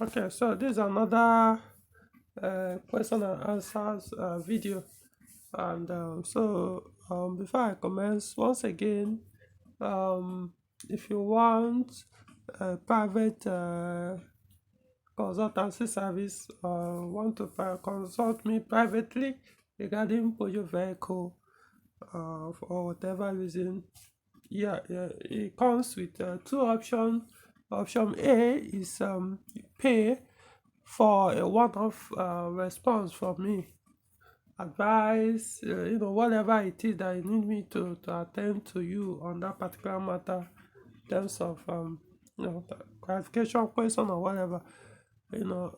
Okay, so this is another question and answers video, and before I commence, once again, um, if you want a private consultancy service, want to consult me privately regarding Pojo vehicle, for whatever reason, yeah, it comes with two options. Option A is you pay for a one-off response from me, advice, whatever it is that you need me to attend to you on that particular matter, in terms of clarification question or whatever. You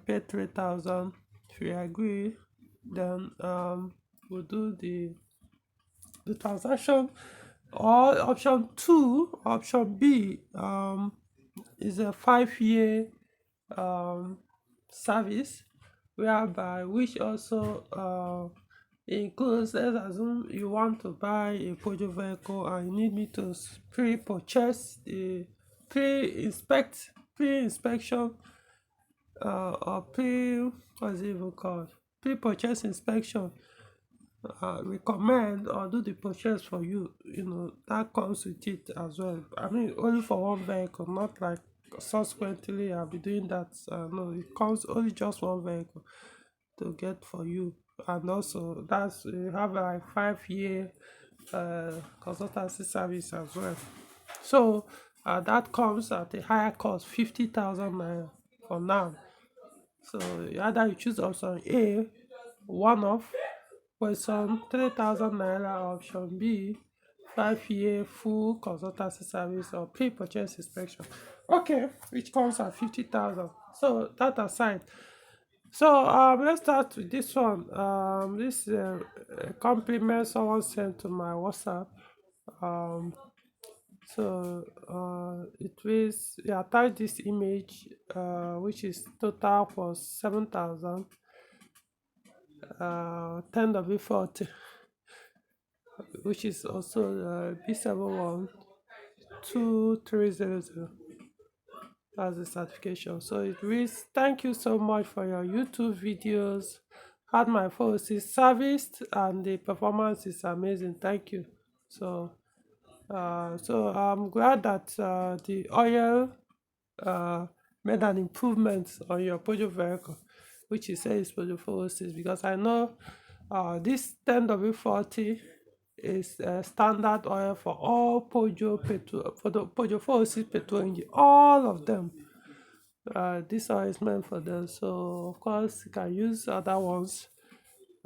pay 3,000. If you agree, then we'll do the transaction. Or option B, is a 5 year um, service, whereby which also includes, let's assume you want to buy a Peugeot vehicle and you need me to pre-purchase the pre-inspection, or what's it even called, pre-purchase inspection, recommend or do the purchase for you. That comes with it as well. I mean, only for one vehicle, not like subsequently I'll be doing that. No, it comes only just one vehicle to get for you. And also, that's you have like 5 year consultancy service as well. So that comes at a higher cost, 50,000 naira for now. So either you choose option A, one off, question 3,000 naira, option B, 5 year full consultancy service or pre-purchase inspection. Okay, which comes at 50,000. So that aside, so let's start with this one. This a compliment someone sent to my WhatsApp. Um, it was, yeah, attach this image, which is total for 7,000, 10W40, which is also B712300 as the certification. So it reads, "Thank you so much for your YouTube videos. Had my phone is serviced and the performance is amazing. Thank you." So I'm glad that the oil uh, made an improvement on your Peugeot vehicle, which you say is Peugeot 406, because I know this 10W40 is standard oil for all Peugeot petrol, for the Peugeot 406 petrol engine, all of them. This oil is meant for them, so of course you can use other ones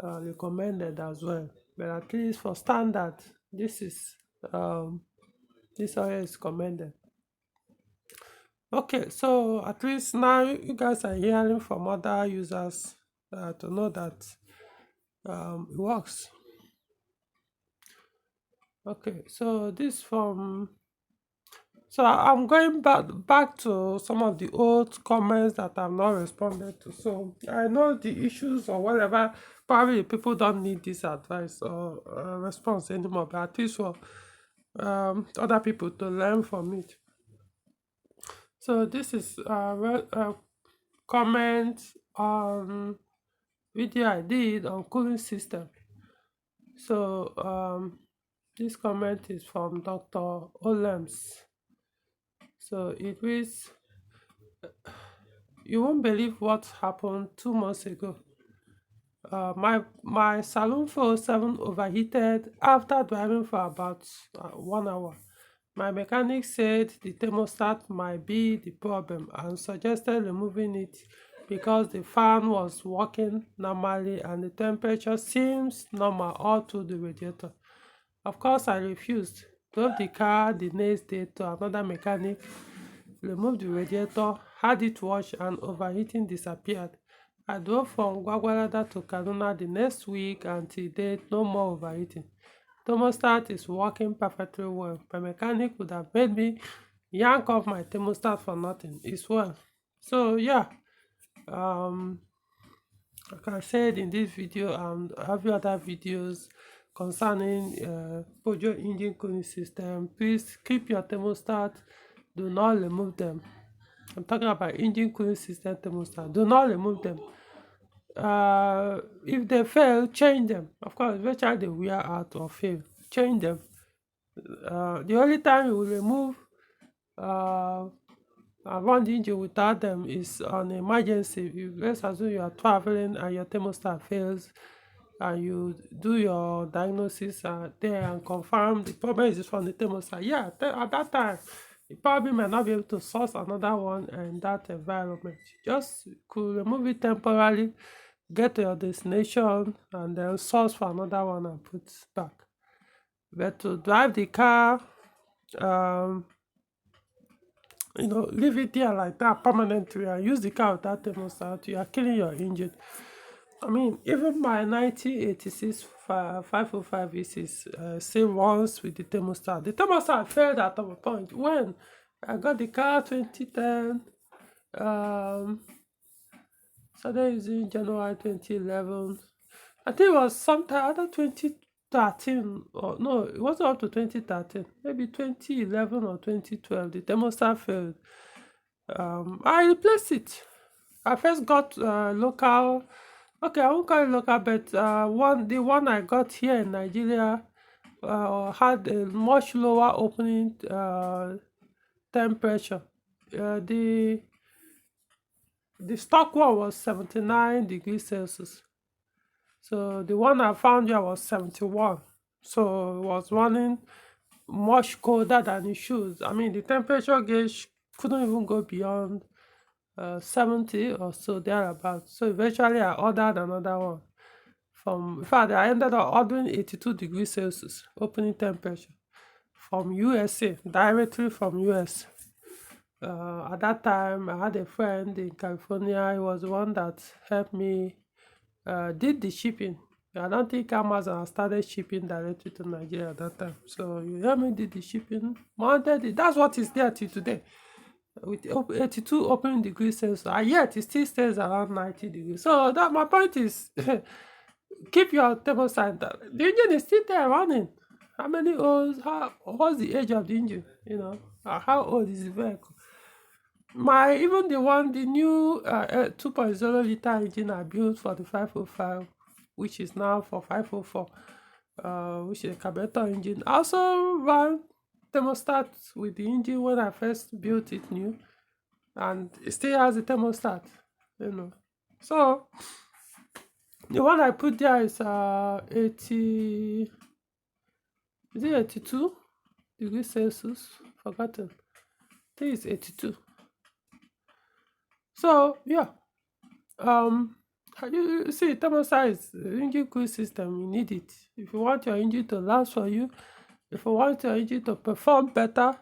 recommended as well. But at least for standard, this is this oil is commended. Okay, so at least now you guys are hearing from other users to know that it works. Okay, so this from, so I'm going back to some of the old comments that I've not responded to. So I know the issues or whatever. Probably people don't need this advice or response anymore, but at least for other people to learn from it. So this is a comment on video I did on cooling system. So this comment is from Dr. Olems. So it reads, "You won't believe what happened 2 months ago. My Saloon 407 overheated after driving for about 1 hour. My mechanic said the thermostat might be the problem and suggested removing it because the fan was working normally and the temperature seems normal all through the radiator. Of course, I refused. Drove the car the next day to another mechanic, removed the radiator, had it washed, and overheating disappeared. I drove from Gwagwalada to Kaduna the next week and till date, no more overheating. Thermostat is working perfectly well. My mechanic would have made me yank off my thermostat for nothing. It's well." So yeah, um, like I said in this video and every other videos concerning Peugeot engine cooling system, please keep your thermostat. Do not remove them. I'm talking about engine cooling system thermostat. Do not remove them. If they fail, change them. Of course, eventually they wear out or fail, change them. The only time you will remove and run the engine without them is on emergency. Let's assume you are traveling and your thermostat fails, and you do your diagnosis there and confirm the problem is from the thermostat. Yeah, at that time, you probably might not be able to source another one in that environment. Just could remove it temporarily, get to your destination, and then source for another one and put back. But to drive the car, um, leave it there like that permanently and use the car without thermostat, you are killing your engine. I mean, even my 1986 505 V6 still runs with the thermostat. The thermostat failed at a point when I got the car 2010. Started using January 2011. I think it was sometime either 2013 or no, it wasn't up to 2013. Maybe 2011 or 2012. The thermostat failed. I replaced it. I first got local. Okay, I won't call it local, but the one I got here in Nigeria had a much lower opening temperature. The stock one was 79 degrees Celsius. So the one I found here was 71. So it was running much colder than it should. I mean, the temperature gauge couldn't even go beyond 70 or so thereabouts. So eventually I ordered another one. In fact, I ended up ordering 82 degrees Celsius opening temperature from USA, directly from US. At that time, I had a friend in California. He was the one that helped me did the shipping. I don't think Amazon started shipping directly to Nigeria at that time. So you helped me did the shipping, mounted it. That's what is there till today. With 82 opening degrees Celsius, and yet it still stays around 90 degrees. So that my point is, keep your thermostat down. The engine is still there running. How many old? What's the age of the engine? How old is the vehicle? Even the new 2.0 liter engine I built for the 505, which is now for 504, which is a carburetor engine. I also ran thermostat with the engine when I first built it new, and it still has a thermostat. So the one I put there is 80. Is it 82 degrees Celsius? Forgotten. I think it's 82. So yeah, you see, thermostat is the engine cooling system. You need it if you want your engine to last for you. If you want your engine to perform better,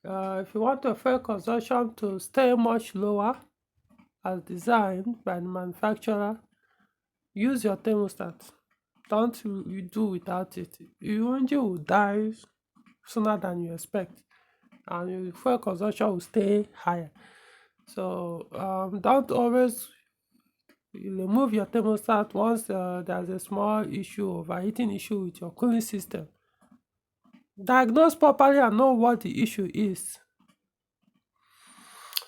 if you want your fuel consumption to stay much lower as designed by the manufacturer, use your thermostat. Don't you do without it. Your engine will die sooner than you expect, and your fuel consumption will stay higher. So don't always remove your thermostat once there's a small issue, overheating issue with your cooling system. Diagnose properly and know what the issue is.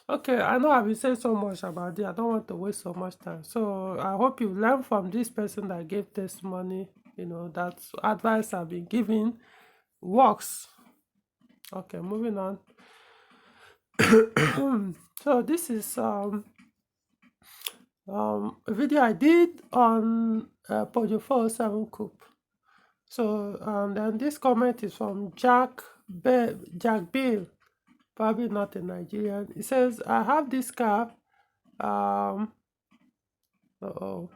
Okay, I know I've been saying so much about it. I don't want to waste so much time. So I hope you learn from this person that gave testimony, that advice I've been giving works. Okay, moving on. So this is a video I did on Peugeot 407 Coupe. So and then this comment is from Jack Bill, probably not a Nigerian. He says, I have this car. Hold on.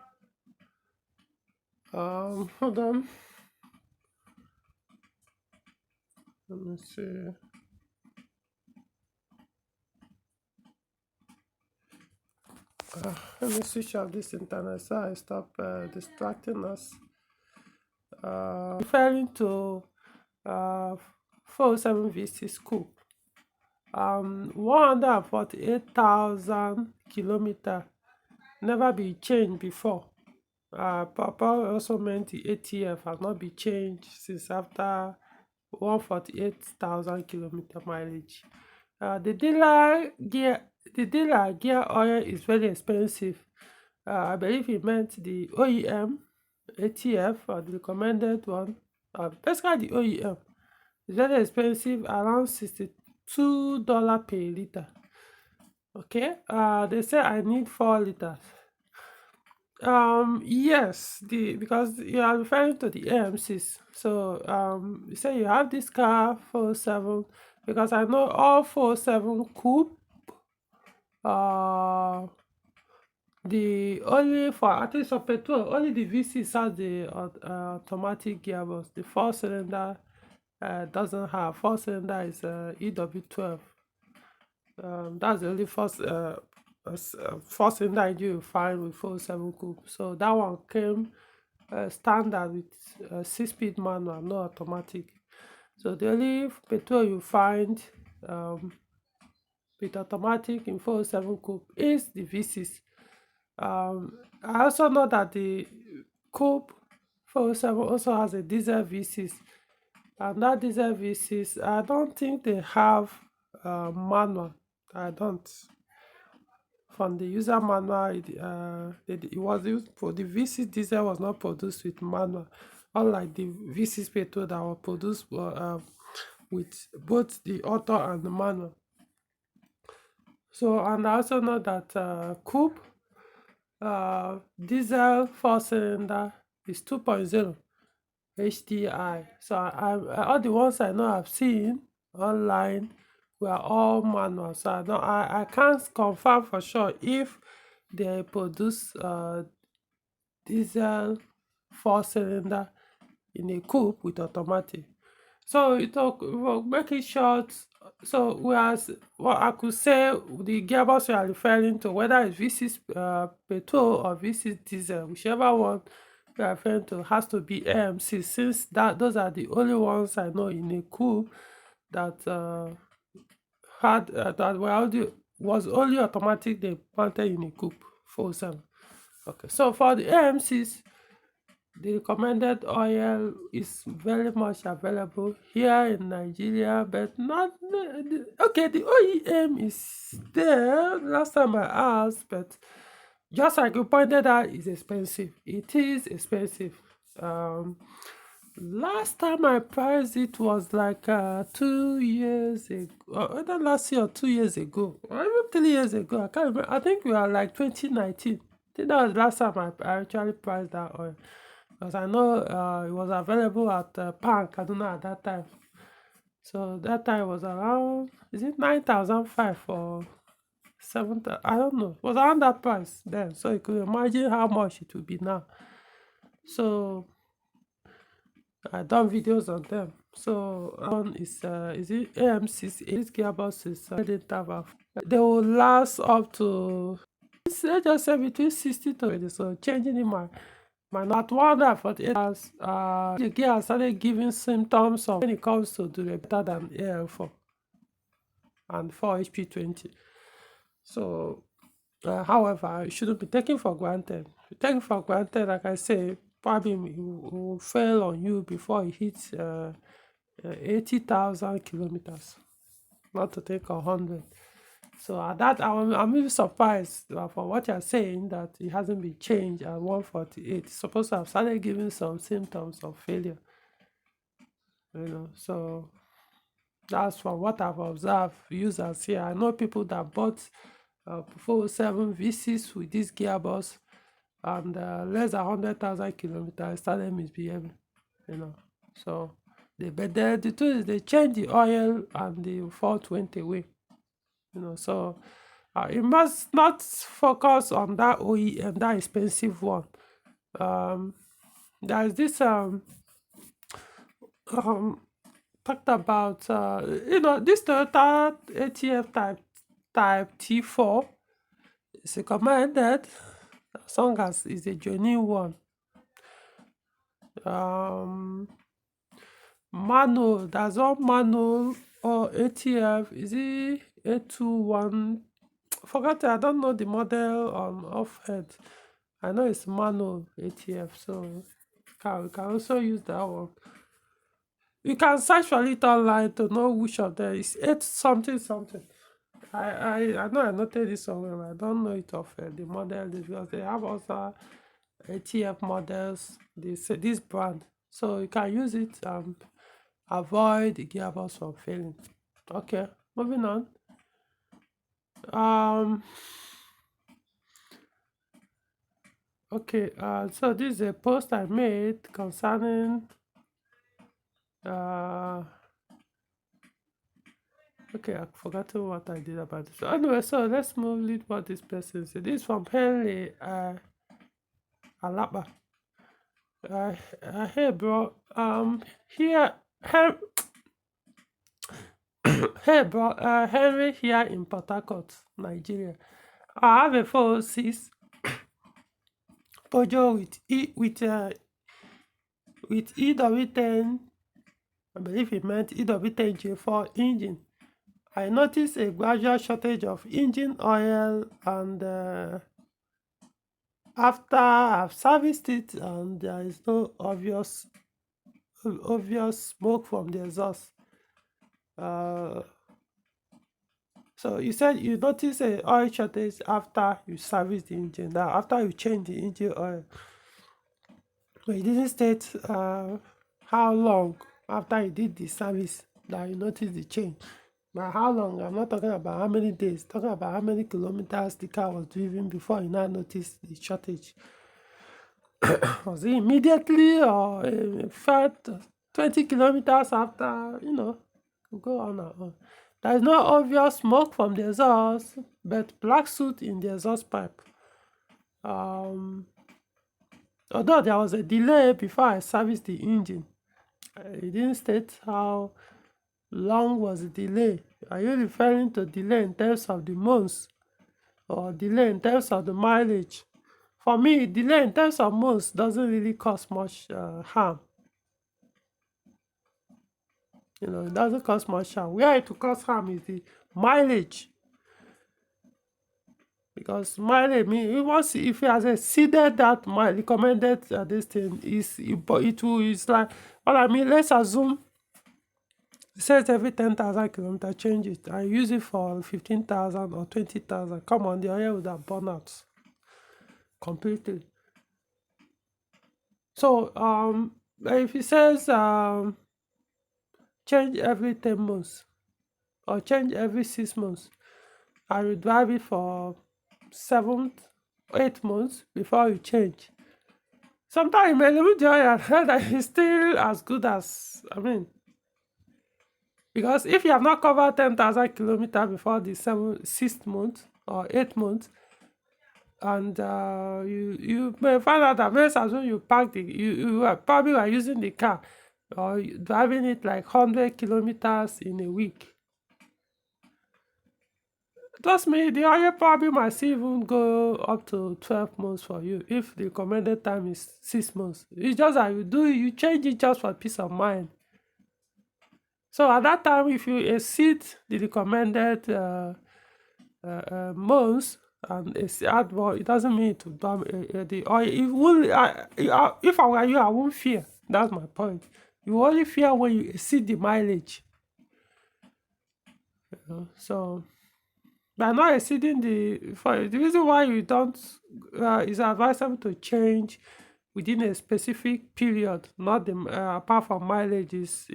Let me see. Let me switch off this internet so I stop distracting us. Referring to 407 V6 Coupe. 148,000 kilometers, never be changed before. Papa also meant the ATF has not been changed since after 148,000 kilometer mileage. The dealer the dealer gear oil is very expensive. I believe he meant the OEM ATF or the recommended one. Basically the OEM is very expensive, around $62 per liter. Okay, they say I need 4 liters. Yes, the because you are referring to the AMCs. So you say you have this car 407, because I know all 407 coupe. Uh, the only for at least for petrol, only the V6 has the automatic gearbox. The four cylinder doesn't have. Four cylinder is EW12. That's the only first cylinder engine you find with 407 coupe. So that one came standard with 6-speed manual, no automatic. So the only petrol you find with automatic in 407 coupe is the V6. I also know that the coupe 407 also has a diesel V6, and that diesel V6, I don't think they have manual. I don't. From the user manual, it was used for the V6 diesel was not produced with manual, unlike the V6 petrol that was produced with both the auto and the manual. So, and I also know that coupe diesel 4 cylinder is 2.0 HDI. So all the ones I know I've seen online were all manual. So I can't confirm for sure if they produce diesel 4 cylinder in a coupe with automatic. So to make it short, so whereas what I could say, the gearbox you are referring to, whether it's V6 petrol or V6 diesel, whichever one you are referring to, has to be AMC, since those are the only ones I know in a coupe that had that was only automatic they planted in a coupe 407. Okay, so for the AMCs, the recommended oil is very much available here in Nigeria, but not okay. The OEM is there. Last time I asked, but just like you pointed out, it's expensive. It is expensive. Last time I priced it was like 2 years ago, or either last year or 2 years ago, or even 3 years ago. I can't remember. I think we are like 2019. I think that was the last time I actually priced that oil. Because I know it was available at Pan Kaduna at that time. So that time was around, is it 9,005 or 7,000? I don't know. It was around that price then. So you could imagine how much it will be now. So I done videos on them. So one is it AM6? This gearbox is they will last up to, let's just say between 60 to 80. So changing in my not 148 hours, the gear started giving symptoms of when it comes to do better than AL4 and 4HP20. So, however, it shouldn't be taken for granted. If you take it for granted, like I say, probably it will fail on you before it hits 80,000 kilometers, not to take 100. So at that, I'm even surprised for what you're saying that it hasn't been changed at 148. It's supposed to have started giving some symptoms of failure. So that's from what I've observed users here. I know people that bought 407 V6 with this gearbox and less than 100,000 kilometers started misbehaving. So but the truth is they changed the oil and the fault went away. So you must not focus on that OEM, that expensive one. There's this talked about this Toyota ATF type T4 is recommended as long as it's a genuine one. Manual, there's one manual or ATF, is it 821? Forgot it, I don't know the model off head. I know it's manual ATF, so we can also use that one. You can search for it online to know which of them is 8 something something. I know I noted this somewhere, but I don't know it of the model because they have also ATF models, this brand. So you can use it and avoid the gearbox from failing. Okay, moving on. Um, okay, so this is a post I made concerning uh okay, I've forgotten what I did about this. So anyway, so let's move lead what this person said. This is from Henry Alaba. Hey bro, here, hey bro, Henry here in Port Harcourt, Nigeria. I have a 406 Peugeot with EW10. I believe it meant EW10 J4 engine. I noticed a gradual shortage of engine oil, and after I've serviced it, and there is no obvious smoke from the exhaust. So you said you notice a oil shortage after you service the engine, that after you change the engine oil. But you didn't state how long after you did the service that you noticed the change. By how long? I'm not talking about how many days, talking about how many kilometers the car was driven before you now noticed the shortage. Was it immediately, or in fact 20 kilometers after, go on and on. There is no obvious smoke from the exhaust, but black soot in the exhaust pipe. Although there was a delay before I serviced the engine, it didn't state how long was the delay. Are you referring to delay in terms of the months or delay in terms of the mileage? For me, delay in terms of months doesn't really cause much harm. It doesn't cause much harm. Where it will cause harm is the mileage. Because mileage, if it has exceeded that recommended this thing, it's like, what I mean, let's assume it says every 10,000 kilometers, change it. I use it for 15,000 or 20,000. Come on, the oil would have burn out completely. So, if it says change every 10 months or change every 6 months, I will drive it for 7, 8 months before you change. Sometimes you may lose the oil and that is still as good as, because if you have not covered 10,000 kilometers before the 6th month or 8th month, and you may find out that most as when you park you probably are using the car or driving it like 100 kilometers in a week. Trust me, the oil probably might even go up to 12 months for you if the recommended time is 6 months. It's just that you change it just for peace of mind. So at that time, if you exceed the recommended months and add more, it doesn't mean to dump the oil. If I were you, I won't fear. That's my point. You only fear when you exceed the mileage. So by not exceeding the reason why you don't is advisable to change within a specific period, not the apart from mileage, is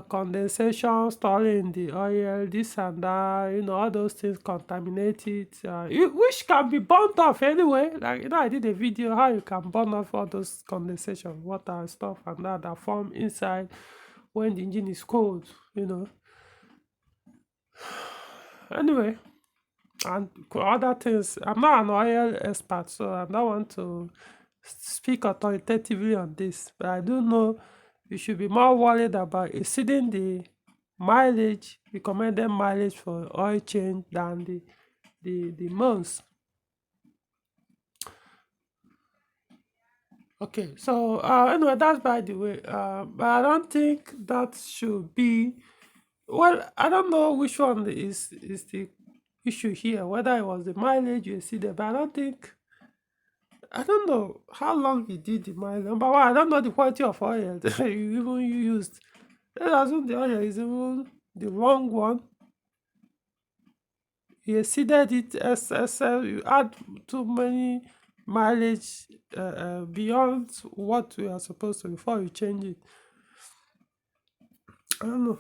condensation, stalling the oil, this and that, all those things contaminate it, which can be burnt off anyway. Like, I did a video how you can burn off all those condensation, water and stuff and that form inside when the engine is cold, Anyway, and other things, I'm not an oil expert, so I don't want to speak authoritatively on this, but I do know you should be more worried about exceeding the recommended mileage for oil change than the months. Okay, so anyway, that's by the way. But I don't think that should be. Well, I don't know which one is the issue here. Whether it was the mileage you exceeded, but I don't know how long you did the mileage. Number one, I don't know the quality of oil you used. Let's assume the oil is even the wrong one. you exceeded it, you add too many mileage beyond what we are supposed to before you change it. I don't know.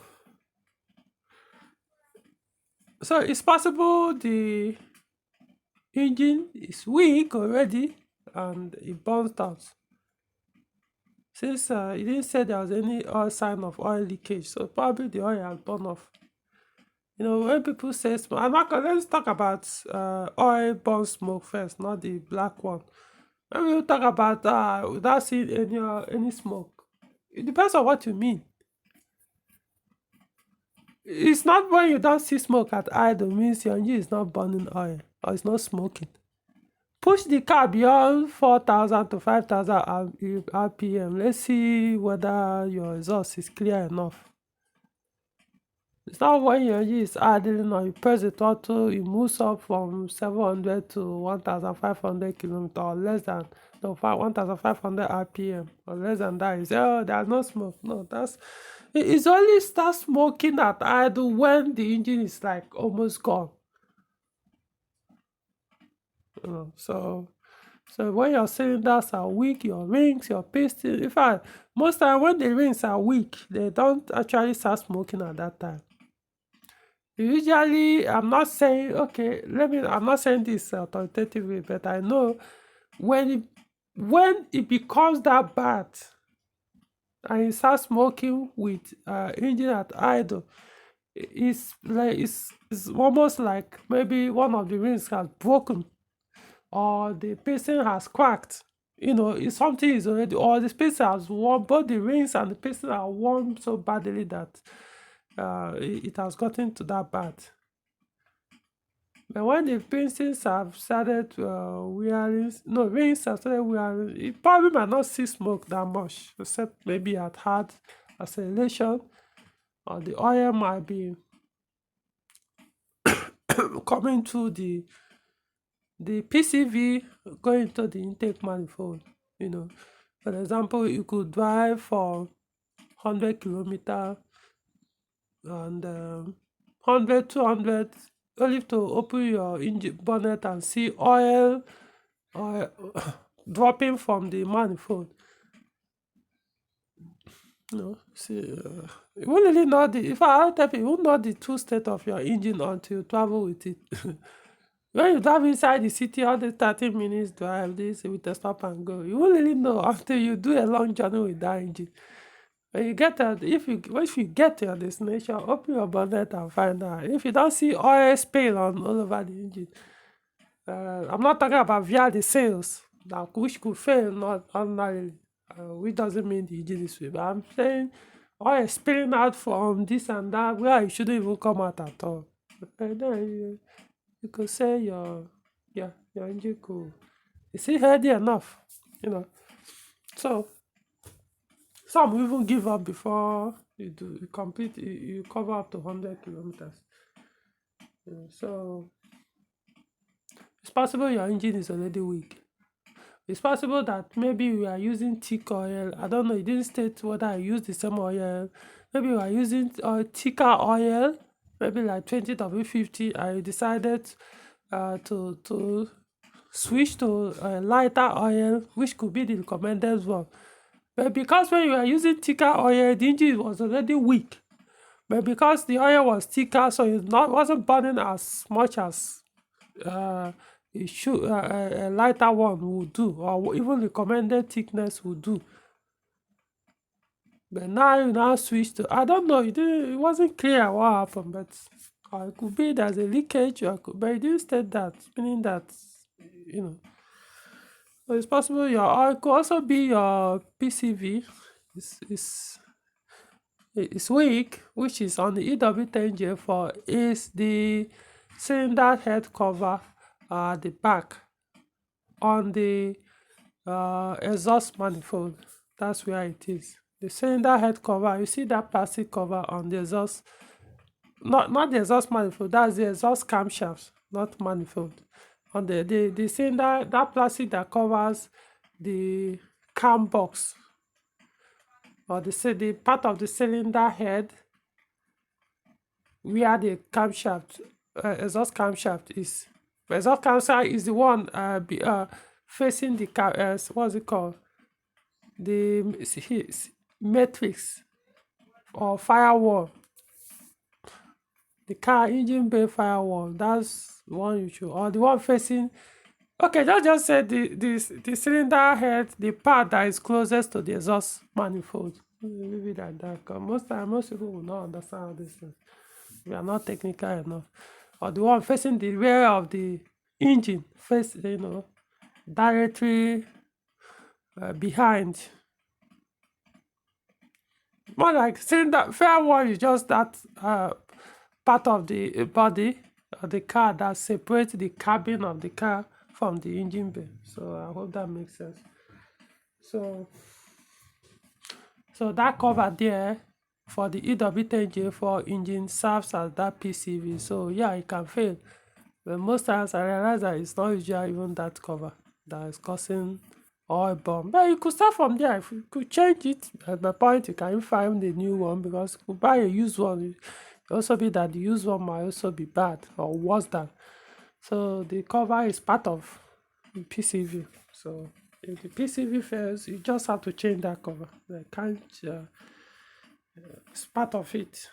So it's possible the engine is weak already and it burnt out. Since it didn't say there was any oil sign of oil leakage, so probably the oil has burned off. When people say smoke, let's talk about oil burn smoke first, not the black one. When we talk about without seeing any smoke, it depends on what you mean. It's not when you don't see smoke at idle means your engine is not burning oil or it's not smoking. Push the car beyond 4,000 to 5,000 RPM. Let's see whether your exhaust is clear enough. It's not when your engine is idling or you press the throttle, it moves up from 700 to 1,500 kilometers or less than 1,500 RPM or less than that. You say, oh, there's no smoke. No, it's only start smoking at idle when the engine is like almost gone. So when your cylinders are weak, your rings, your piston, in fact, most time when the rings are weak, they don't actually start smoking at that time. Usually, I'm not saying, I'm not saying this authoritatively, but I know when it becomes that bad and you start smoking with engine at idle, it's almost like maybe one of the rings has broken or the piston has cracked. If something is already, or the piston has worn, both the rings and the piston are worn so badly that it has gotten to that bad. But when the pistons have started rings have started wearing, it probably might not see smoke that much, except maybe at hard acceleration, or the oil might be coming to the PCV going to the intake manifold. For example, you could drive for 100 kilometers and 100, 200, only to open your engine bonnet and see oil dropping from the manifold. You won't really know if I tell you, you won't know the true state of your engine until you travel with it. When you drive inside the city, all the 30 minutes drive, this with a stop and go, you won't really know until you do a long journey with that engine. When you get there, if you get to your destination, open your bonnet and find out. If you don't see oil spill all over the engine, I'm not talking about via the sails, which could fail not ordinarily, which doesn't mean the engine is weak. But I'm saying oil spilling out from this and that where it shouldn't even come out at all. Then you could say your engine could, is it healthy enough, So some even give up before you complete, you cover up to 100 kilometers. So it's possible your engine is already weak. It's possible that maybe we are using thick oil. I don't know, it didn't state whether I use the same oil. Maybe we are using thicker oil, maybe like 20W50. I decided to switch to lighter oil, which could be the recommended one. But because when you are using thicker oil, the engine was already weak. But because the oil was thicker, so it wasn't burning as much as it should, a lighter one would do, or even recommended thickness would do. But now you now switch to, I don't know, it wasn't clear what happened, but it could be there's a leakage, but it didn't state that, meaning that, so it's possible it could also be your PCV is weak, which is on the EW10J4, is the cylinder head cover at the back on the exhaust manifold. That's where it is. The cylinder head cover, you see that plastic cover on the exhaust, not the exhaust manifold, that's the exhaust camshaft, not manifold. On the cylinder, that plastic that covers the cam box, or the part of the cylinder head where the camshaft exhaust camshaft is. The exhaust camshaft is the one facing the car. What's it called? The matrix or firewall. The car engine bay firewall. That's the one you should, or the one facing. Okay, just say the cylinder head, the part that is closest to the exhaust manifold. Maybe like that. 'Cause most people will not understand all these things. We are not technical enough. Or the one facing the rear of the engine, face, directly behind. More like cylinder firewall is just that part of the body of the car that separates the cabin of the car from the engine bay. So I hope that makes sense. So that cover there for the EW10J4 engine serves as that PCV. So yeah, it can fail. But most times I realize that it's not usually even that cover that is causing oil bomb. But you could start from there. If you could change it, at my point, you can find a new one, because you could buy a used one. It also be that the used one might also be bad or worse than. So the cover is part of the PCV. So if the PCV fails, you just have to change that cover. They can't. It's part of it.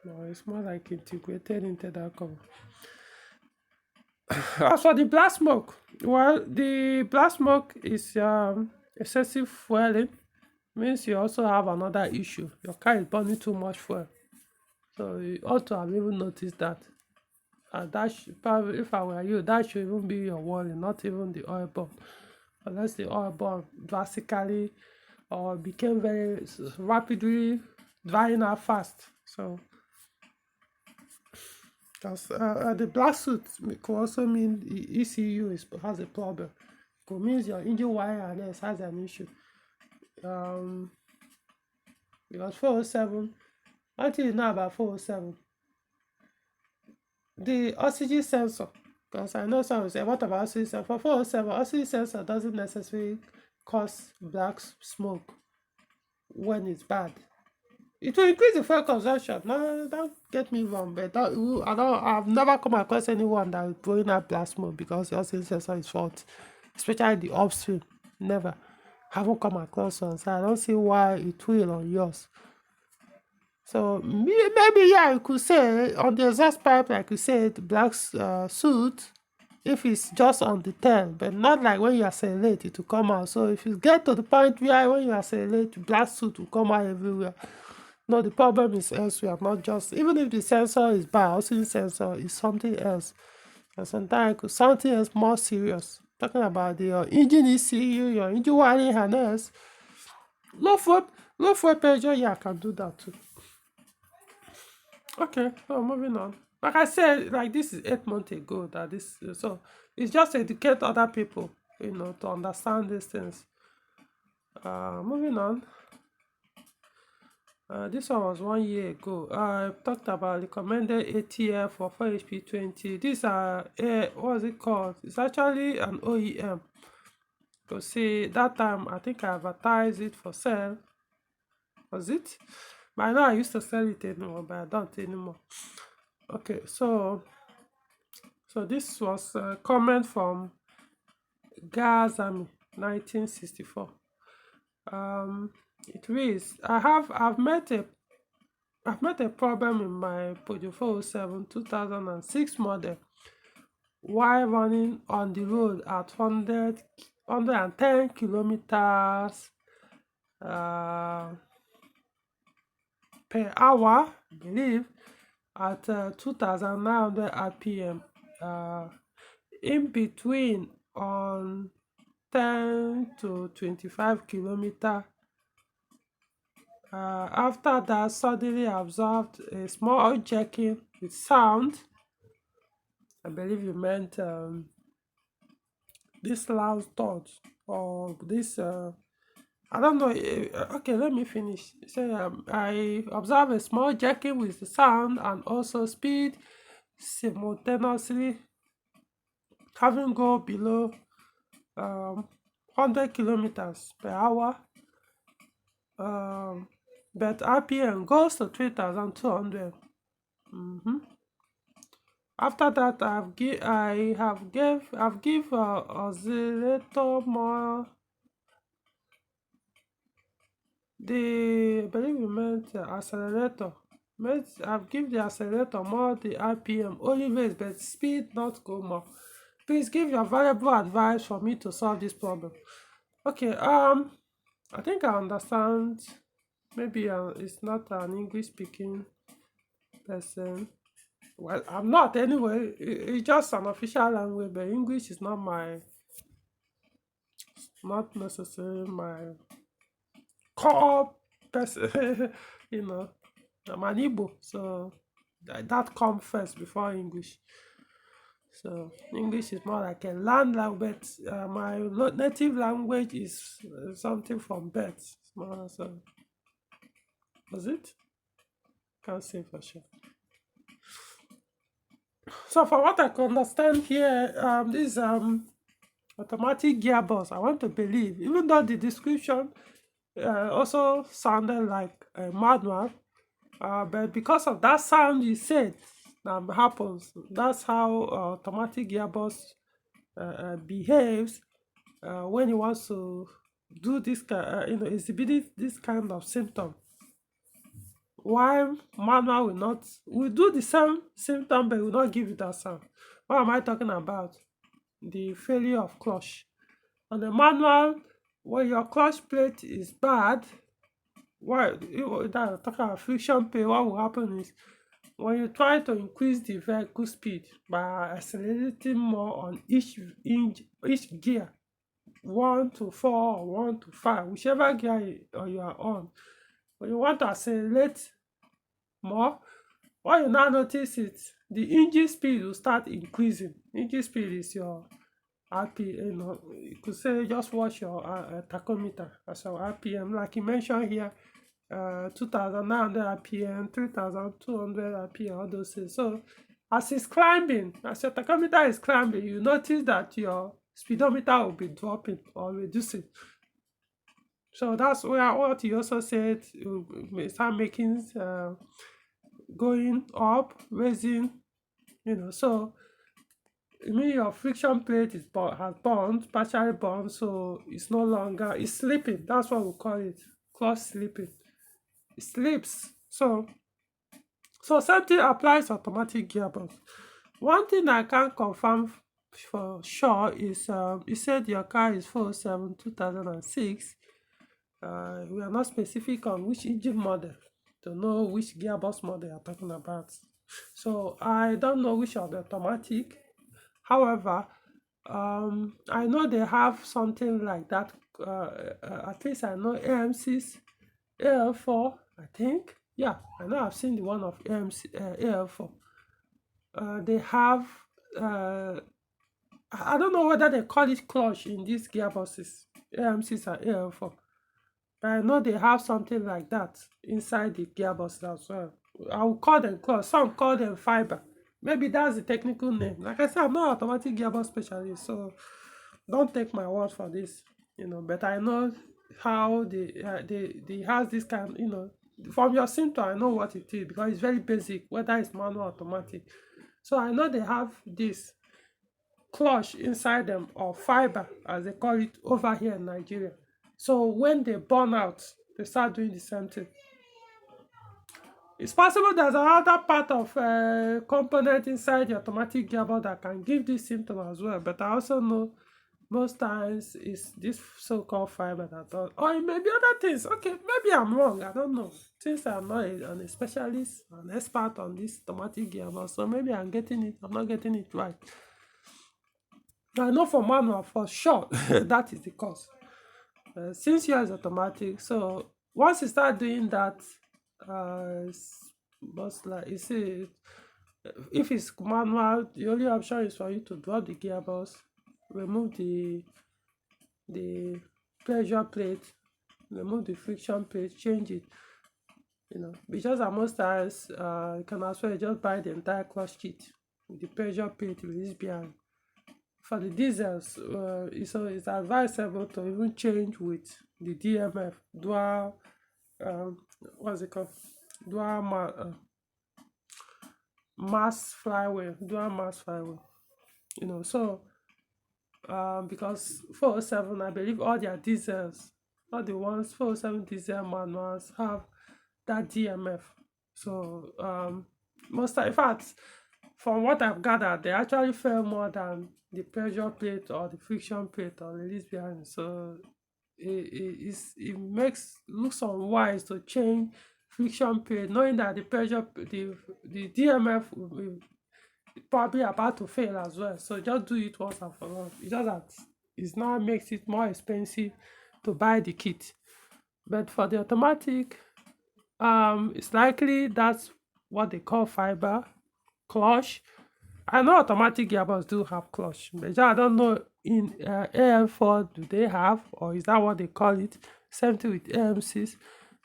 No, it's more like integrated into that cover. As for the black smoke, well, the black smoke is excessive fueling. Means you also have another issue. Your car is burning too much fuel. So you ought to have even noticed that. That should, probably, if I were you, that should even be your worry, not even the oil burn. Unless the oil burn drastically or became very rapidly drying out fast. So because the black soot could also mean the ECU has a problem. It could mean your engine wire harness has an issue. Because 407, until you know about 407, the oxygen sensor, because I know some will say, what about oxygen sensor? For 407, oxygen sensor doesn't necessarily cause black smoke when it's bad. It will increase the fuel consumption. No, don't get me wrong, but I've never come across anyone that is blowing out black smoke because the oxygen sensor is fault, especially the upstream. Never. Haven't come across one, so I don't see why it will on yours. So maybe yeah, you could say on the exhaust pipe, like you said, the black soot, if it's just on the tail, but not like when you accelerate, it will come out. So if you get to the point where when you accelerate, the black soot will come out everywhere. No, the problem is elsewhere, not just, even if the sensor is bad, oxygen sensor is something else. And sometimes something else more serious. Talking about your engine ECU, your engine wiring harness, low fuel pressure, yeah, I can do that too. Okay, so moving on. Like I said, like this is 8 months ago that this, so it's just to educate other people, to understand these things. Moving on. This one was 1 year ago. I talked about recommended ATF for 4HP20. These are, what's it called? It's actually an OEM. Because see, that time I think I advertised it for sale. Was it? But I know I used to sell it anymore, but I don't anymore. Okay, so this was a comment from Gazami, 1964. It reads, I've met a problem in my Peugeot 407 2006 model while running on the road at 110 kilometers per hour, I believe, at 2,900 RPM. In between on 10 to 25 kilometers. After that, suddenly observed a small jerking with sound. I believe you meant this loud thought or this. I don't know. Okay, let me finish. So I observed a small jerking with the sound and also speed simultaneously, having go below 100 kilometers per hour. But RPM goes to 3,200. After that, I've give oscillator more. I believe you meant accelerator. I've give the accelerator more the RPM only ways, but speed not go more. Please give your valuable advice for me to solve this problem. Okay, I think I understand. Maybe it's not an English speaking person. Well, I'm not anyway. It's just an official language, but English is not necessarily my core person. you know, I'm an Igbo, so that comes first before English. So English is more like a land language. My native language is something from birth. So was it? Can't say for sure. So for what I can understand here, this automatic gearbox, I want to believe, even though the description also sounded like a manual, but because of that sound you said happens, that's how automatic gearbox behaves when he wants to do this exhibit this kind of symptom. Why manual will do the same symptom but will not give you that sound. What am I talking about? The failure of clutch. On the manual, when your clutch plate is bad, that talking about friction pain, what will happen is when you try to increase the vehicle speed by accelerating more on each gear, 1 to 4 or 1 to 5, whichever gear you are on, when you want to accelerate more, what you now notice is the engine speed will start increasing. Engine speed is your RPM. You could say just watch your tachometer as your RPM, like you mentioned here, 2,900 RPM, 3,200 RPM, all those things. So as it's climbing, as your tachometer is climbing, you notice that your speedometer will be dropping or reducing. So that's where what you also said, you may start making going up, raising, so it means your friction plate has burned, partially burned, so it's no longer, it's slipping. That's what we call it, clutch slipping. It slips. So something applies to automatic gearbox. One thing I can't confirm for sure is you said your car is 407 2006. We are not specific on which engine model to know which gearbox model you're talking about. So I don't know which of the automatic. However, I know they have something like that. At least I know AMC's AL4, I think. Yeah, I know I've seen the one of AMC AL4. They have, I don't know whether they call it clutch in these gearboxes, AMC's and AL4. But I know they have something like that inside the gearbox as well. I will call them clutch. Some call them fiber. Maybe that's the technical name. Like I said, I'm not automatic gearbox specialist, so don't take my word for this. But I know how they has this kind. From your symptom, I know what it is because it's very basic, whether it's manual or automatic. So I know they have this clutch inside them, or fiber as they call it over here in Nigeria. So when they burn out, they start doing the same thing. It's possible there's another part of component inside the automatic gearbox that can give this symptom as well, but I also know most times it's this so-called fiber that does, or it may be other things. Okay, maybe I'm wrong, I don't know. Since I'm not a specialist, an expert on this automatic gearbox, so maybe I'm not getting it right. I know for manual for sure that is the cause. Since yours is automatic, so once you start doing that, most like you see, if it's manual, the only option is for you to drop the gearbox, remove the pressure plate, remove the friction plate, change it. Because at most times you can as well just buy the entire clutch kit with the pressure plate, release bearing. For the diesels, it's advisable to even change with the DMF, what's it called? Dual mass flywheel, dual mass flywheel. So because 407, I believe all their diesels, all the ones 407 diesel manuals have that DMF. So in fact, from what I've gathered, they actually fail more than the pressure plate or the friction plate or release bearing. So it makes looks unwise to change friction plate, knowing that the DMF will be probably about to fail as well. So just do it once and for all. It's just that it now makes it more expensive to buy the kit. But for the automatic, it's likely that's what they call fiber clutch. I know automatic gearbox do have clutch, but I don't know in AL4 do they have, or is that what they call it? Same thing with AMCs,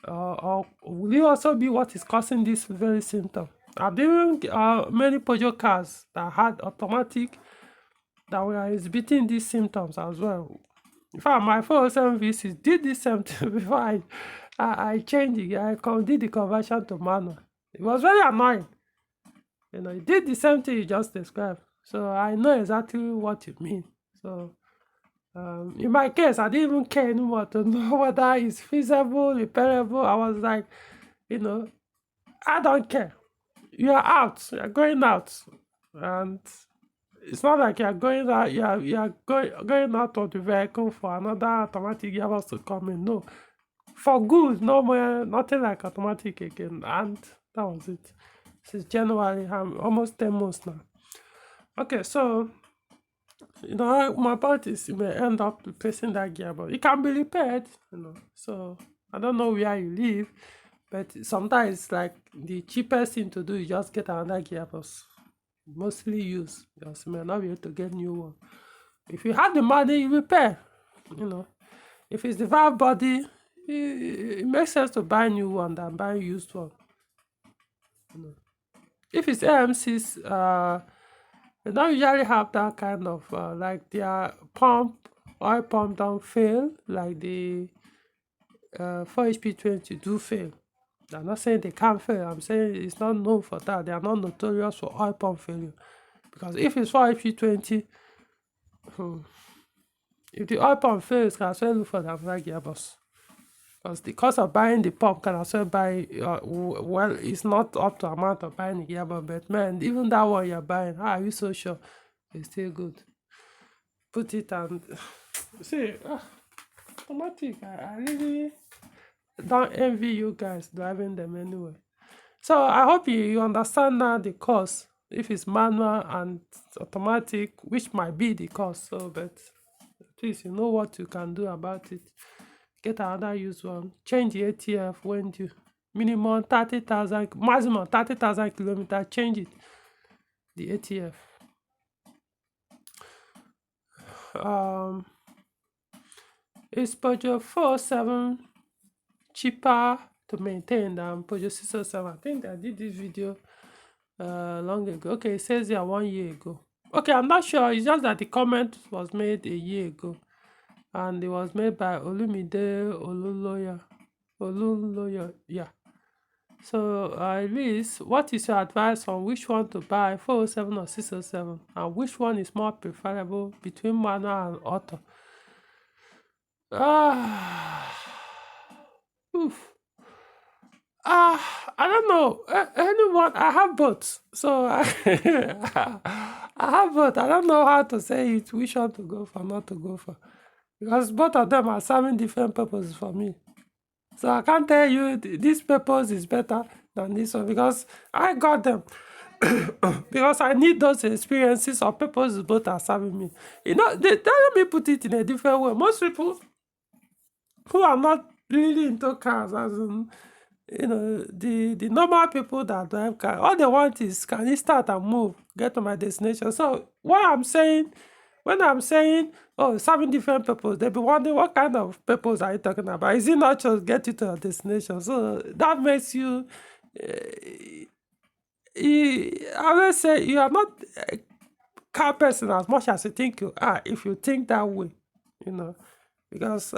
or will it also be what is causing this very symptom? I've been many Peugeot cars that had automatic that were exhibiting these symptoms as well. In fact, my 407 V6 did this same thing before I changed it. Did the conversion to manual. It was very annoying. It did the same thing you just described. So I know exactly what you mean. So in my case, I didn't even care anymore to know whether it's feasible, repairable. I was like, I don't care. You're out. You're going out. And it's not like you're going out, you're going out of the vehicle for another automatic gearbox to come in. No. For good, no more, nothing like automatic again. And that was it. Since January, I'm almost 10 months now. Okay, so my point is you may end up replacing that gearbox. It can be repaired, So I don't know where you live, but sometimes like the cheapest thing to do is just get another gearbox, mostly used, because you may not be able to get new one. If you have the money, you repair. If it's the valve body, it makes sense to buy a new one than buy a used one. If it's AMCs, they don't usually have that kind of like their oil pump don't fail, like the 4HP20 do fail. I'm not saying they can't fail. I'm saying it's not known for that. They are not notorious for oil pump failure. Because if it's 4HP20, if the oil pump fails, can also look for the gearbox. Because the cost of buying the pump can also buy, well, it's not up to amount of buying the gearbox, but man, even that one you're buying, how are you so sure it's still good? Put it and see, automatic, I really don't envy you guys driving them anyway. So I hope you understand now the cost, if it's manual and automatic, which might be the cost. So, but at least you know what you can do about it. Get another used one. Change the ATF when due. Minimum 30,000, maximum 30,000 kilometers. Change it. The ATF. Is Peugeot 407 cheaper to maintain than Peugeot 607? I think I did this video long ago. Okay, it says here 1 year ago. Okay, I'm not sure. It's just that the comment was made a year ago. And it was made by Olumide Oluloya. Yeah. So, Liz, what is your advice on which one to buy, 407 or 607? And which one is more preferable between manual and auto? Oof. I don't know. Anyone, I have both. So, I have both. I don't know how to say it, which one to go for, not to go for. Because both of them are serving different purposes for me. So I can't tell you this purpose is better than this one because I got them. Because I need those experiences or purposes both are serving me. Let me put it in a different way. Most people who are not really into cars, as in, the normal people that drive cars, all they want is, can you start and move, get to my destination? So what I'm saying, when I'm saying, serving different purpose, they'll be wondering, what kind of purpose are you talking about? Is it not just get you to your destination? So that makes you, I will say, you are not a car person as much as you think you are, if you think that way, because,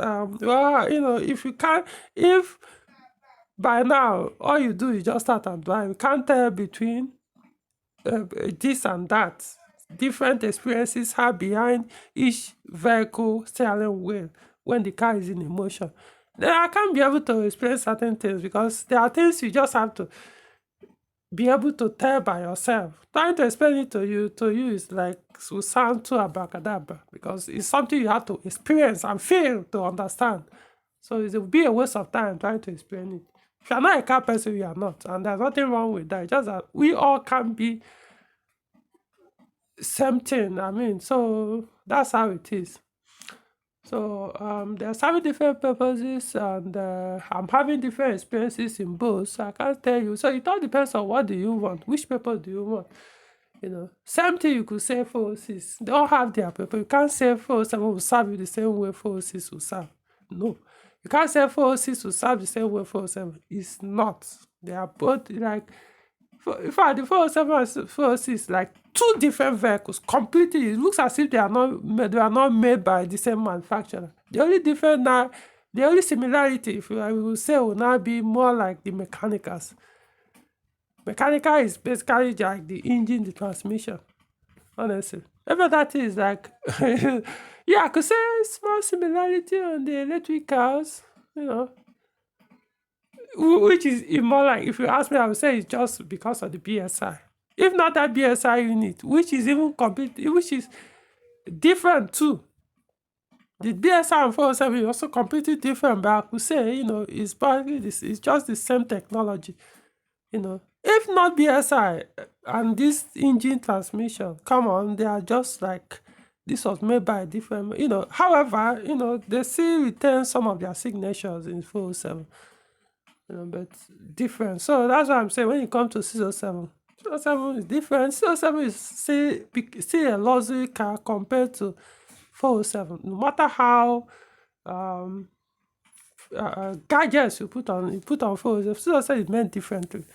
if by now all you do is just start and drive, you can't tell between this and that. Different experiences are behind each vehicle steering wheel when the car is in motion. Then I can't be able to explain certain things because there are things you just have to be able to tell by yourself. Trying to explain it to you is like will sound too abracadabra because it's something you have to experience and feel to understand. So it will be a waste of time trying to explain it. If you're not a car person, you are not. And there's nothing wrong with that. It's just that we all can be same thing. I mean, so that's how it is. So there's having different purposes and I'm having different experiences in both. So I can't tell you. So it all depends on what do you want. Which purpose do you want? Same thing you could say 406. They all have their purpose. You can't say 407 will serve you the same way 406 will serve. No. You can't say 406 will serve the same way 407. It's not. They are both like, in fact, the 407 and 406 like two different vehicles. Completely. It looks as if they are not made by the same manufacturer. The only difference now, the only similarity, if I will say, will now be more like the mechanicals. Mechanical is basically like the engine, the transmission, honestly. Every that is like, yeah, I could say small similarity on the electric cars, which is more like, if you ask me, I would say it's just because of the BSI. If not that BSI unit, which is even which is different too. The BSI and 407 is also completely different, but I could say, it's probably it's just the same technology. If not BSI and this engine transmission, come on, they are just like this was made by a different, however, they still retain some of their signatures in 407, but different. So that's why I'm saying when it comes to 607, 607 is different. 607 is still a luxury car compared to 407. No matter how gadgets you put on 407, 607 is meant differently.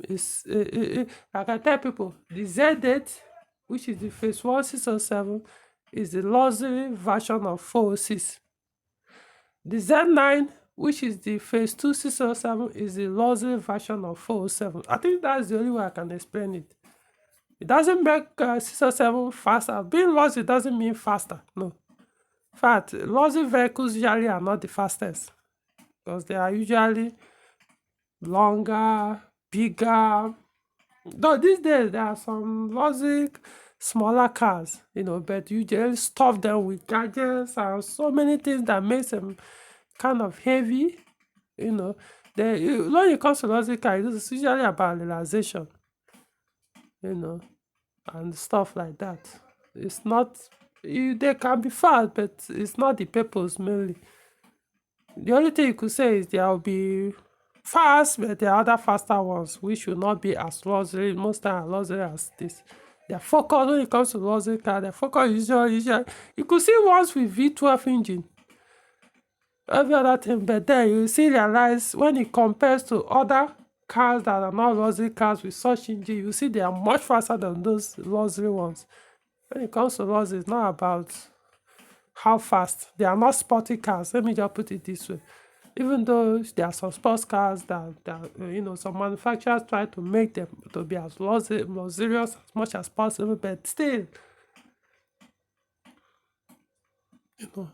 It's like I tell people, the Z8, which is the phase 1 607, is the luxury version of 406. The Z9, which is the phase 2 607, is the luxury version of 407. I think that's the only way I can explain it. It doesn't make 607 faster. Being luxury doesn't mean faster. No. In fact, luxury vehicles usually are not the fastest because they are usually longer, bigger. Though these days there are some luxury smaller cars, but you just stuff them with gadgets and so many things that makes them kind of heavy. When it comes to luxury cars, it's usually about realization, and stuff like that. It's not, they can be fast, but it's not the purpose mainly. The only thing you could say is there will be fast, but there are other faster ones which will not be as luxury, most times luxury as this. Their focus when it comes to luxury car, their focus usually you could see ones with V12 engine, every other thing, but then you see realize when it compares to other cars that are not luxury cars with such engine, you see they are much faster than those luxury ones. When it comes to luxury, it's not about how fast. They are not sporty cars. Let me just put it this way. Even though there are some sports cars that some manufacturers try to make them to be as luxurious as much as possible, but still,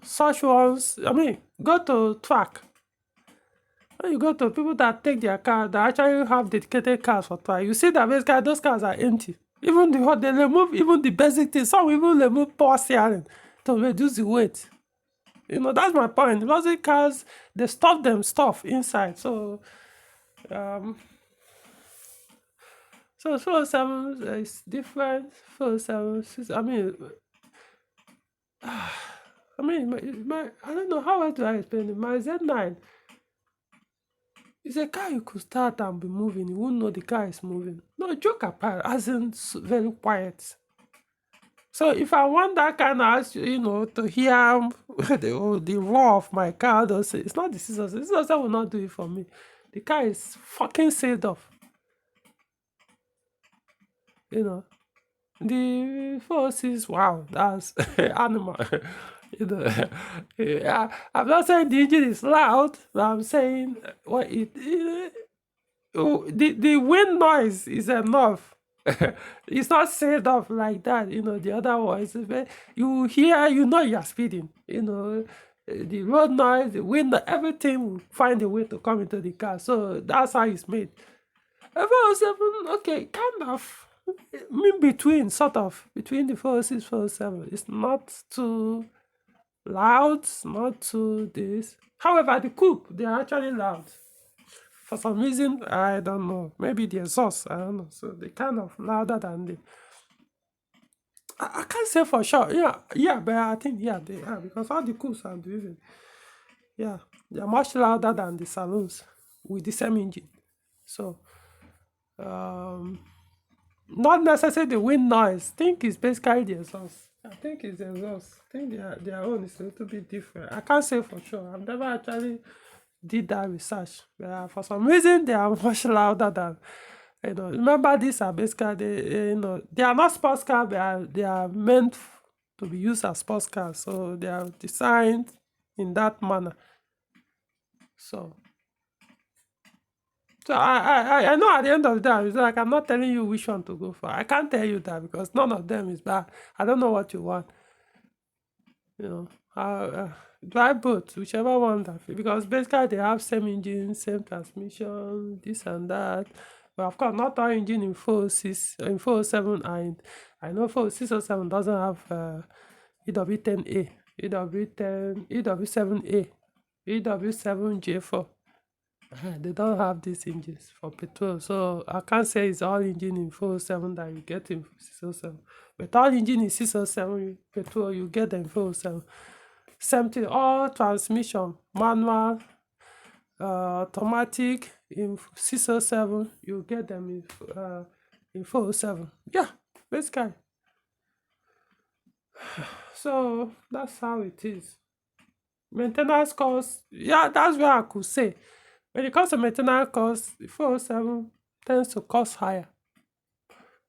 such ones, I mean, go to track. When you go to people that take their car, that actually have dedicated cars for track, you see that basically those cars are empty. Even they remove even the basic things. Some even remove power steering to reduce the weight. That's my point. Luxury cars, they stuff them stuff inside. So 407 is different. 407, I don't know how else do I explain it. My Z9 is a car you could start and be moving. You won't know the car is moving. No, joke apart, as in very quiet. So if I want that kind of, to hear the roar of my car, it's not the scissors. The scissors will not do it for me. The car is fucking sealed off. The 406, wow, that's animal. I'm not saying the engine is loud, but I'm saying the wind noise is enough. It's not set off like that, the other one is you hear, you're speeding, the road noise, the wind, everything will find a way to come into the car. So that's how it's made. F407, okay, kind of in between, sort of, between the 406, 407. It's not too loud, not too this. However, the coupe, they are actually loud. For some reason, I don't know. Maybe the exhaust, I don't know. So they kind of louder than the. I can't say for sure. Yeah, but I think they are, because all the coupes I'm driving, yeah, they are much louder than the saloons with the same engine. So, not necessarily the wind noise. I think it's basically the exhaust. I think it's the exhaust. I think their own is a little bit different. I can't say for sure. I've never actually did that research. But for some reason, they are much louder than. Remember, these are basically they are not sports cars. They are meant to be used as sports cars. So they are designed in that manner. So I know at the end of the day, it's like I'm not telling you which one to go for. I can't tell you that because none of them is bad. I don't know what you want. Drive both, whichever one because basically they have same engine, same transmission, this and that. But of course, not all engine in 406, in 407, and I know 607 doesn't have EW10A, EW10, EW7A, EW7J4. They don't have these engines for petrol, so I can't say it's all engine in 407 that you get in 607. But all engine in 607 petrol, you get them in 407. Same thing, all transmission, manual, automatic in 607, you get them in 407. Yeah, basically. So that's how it is. Maintenance costs, yeah, that's where I could say. When it comes to maintenance costs, the 407 tends to cost higher.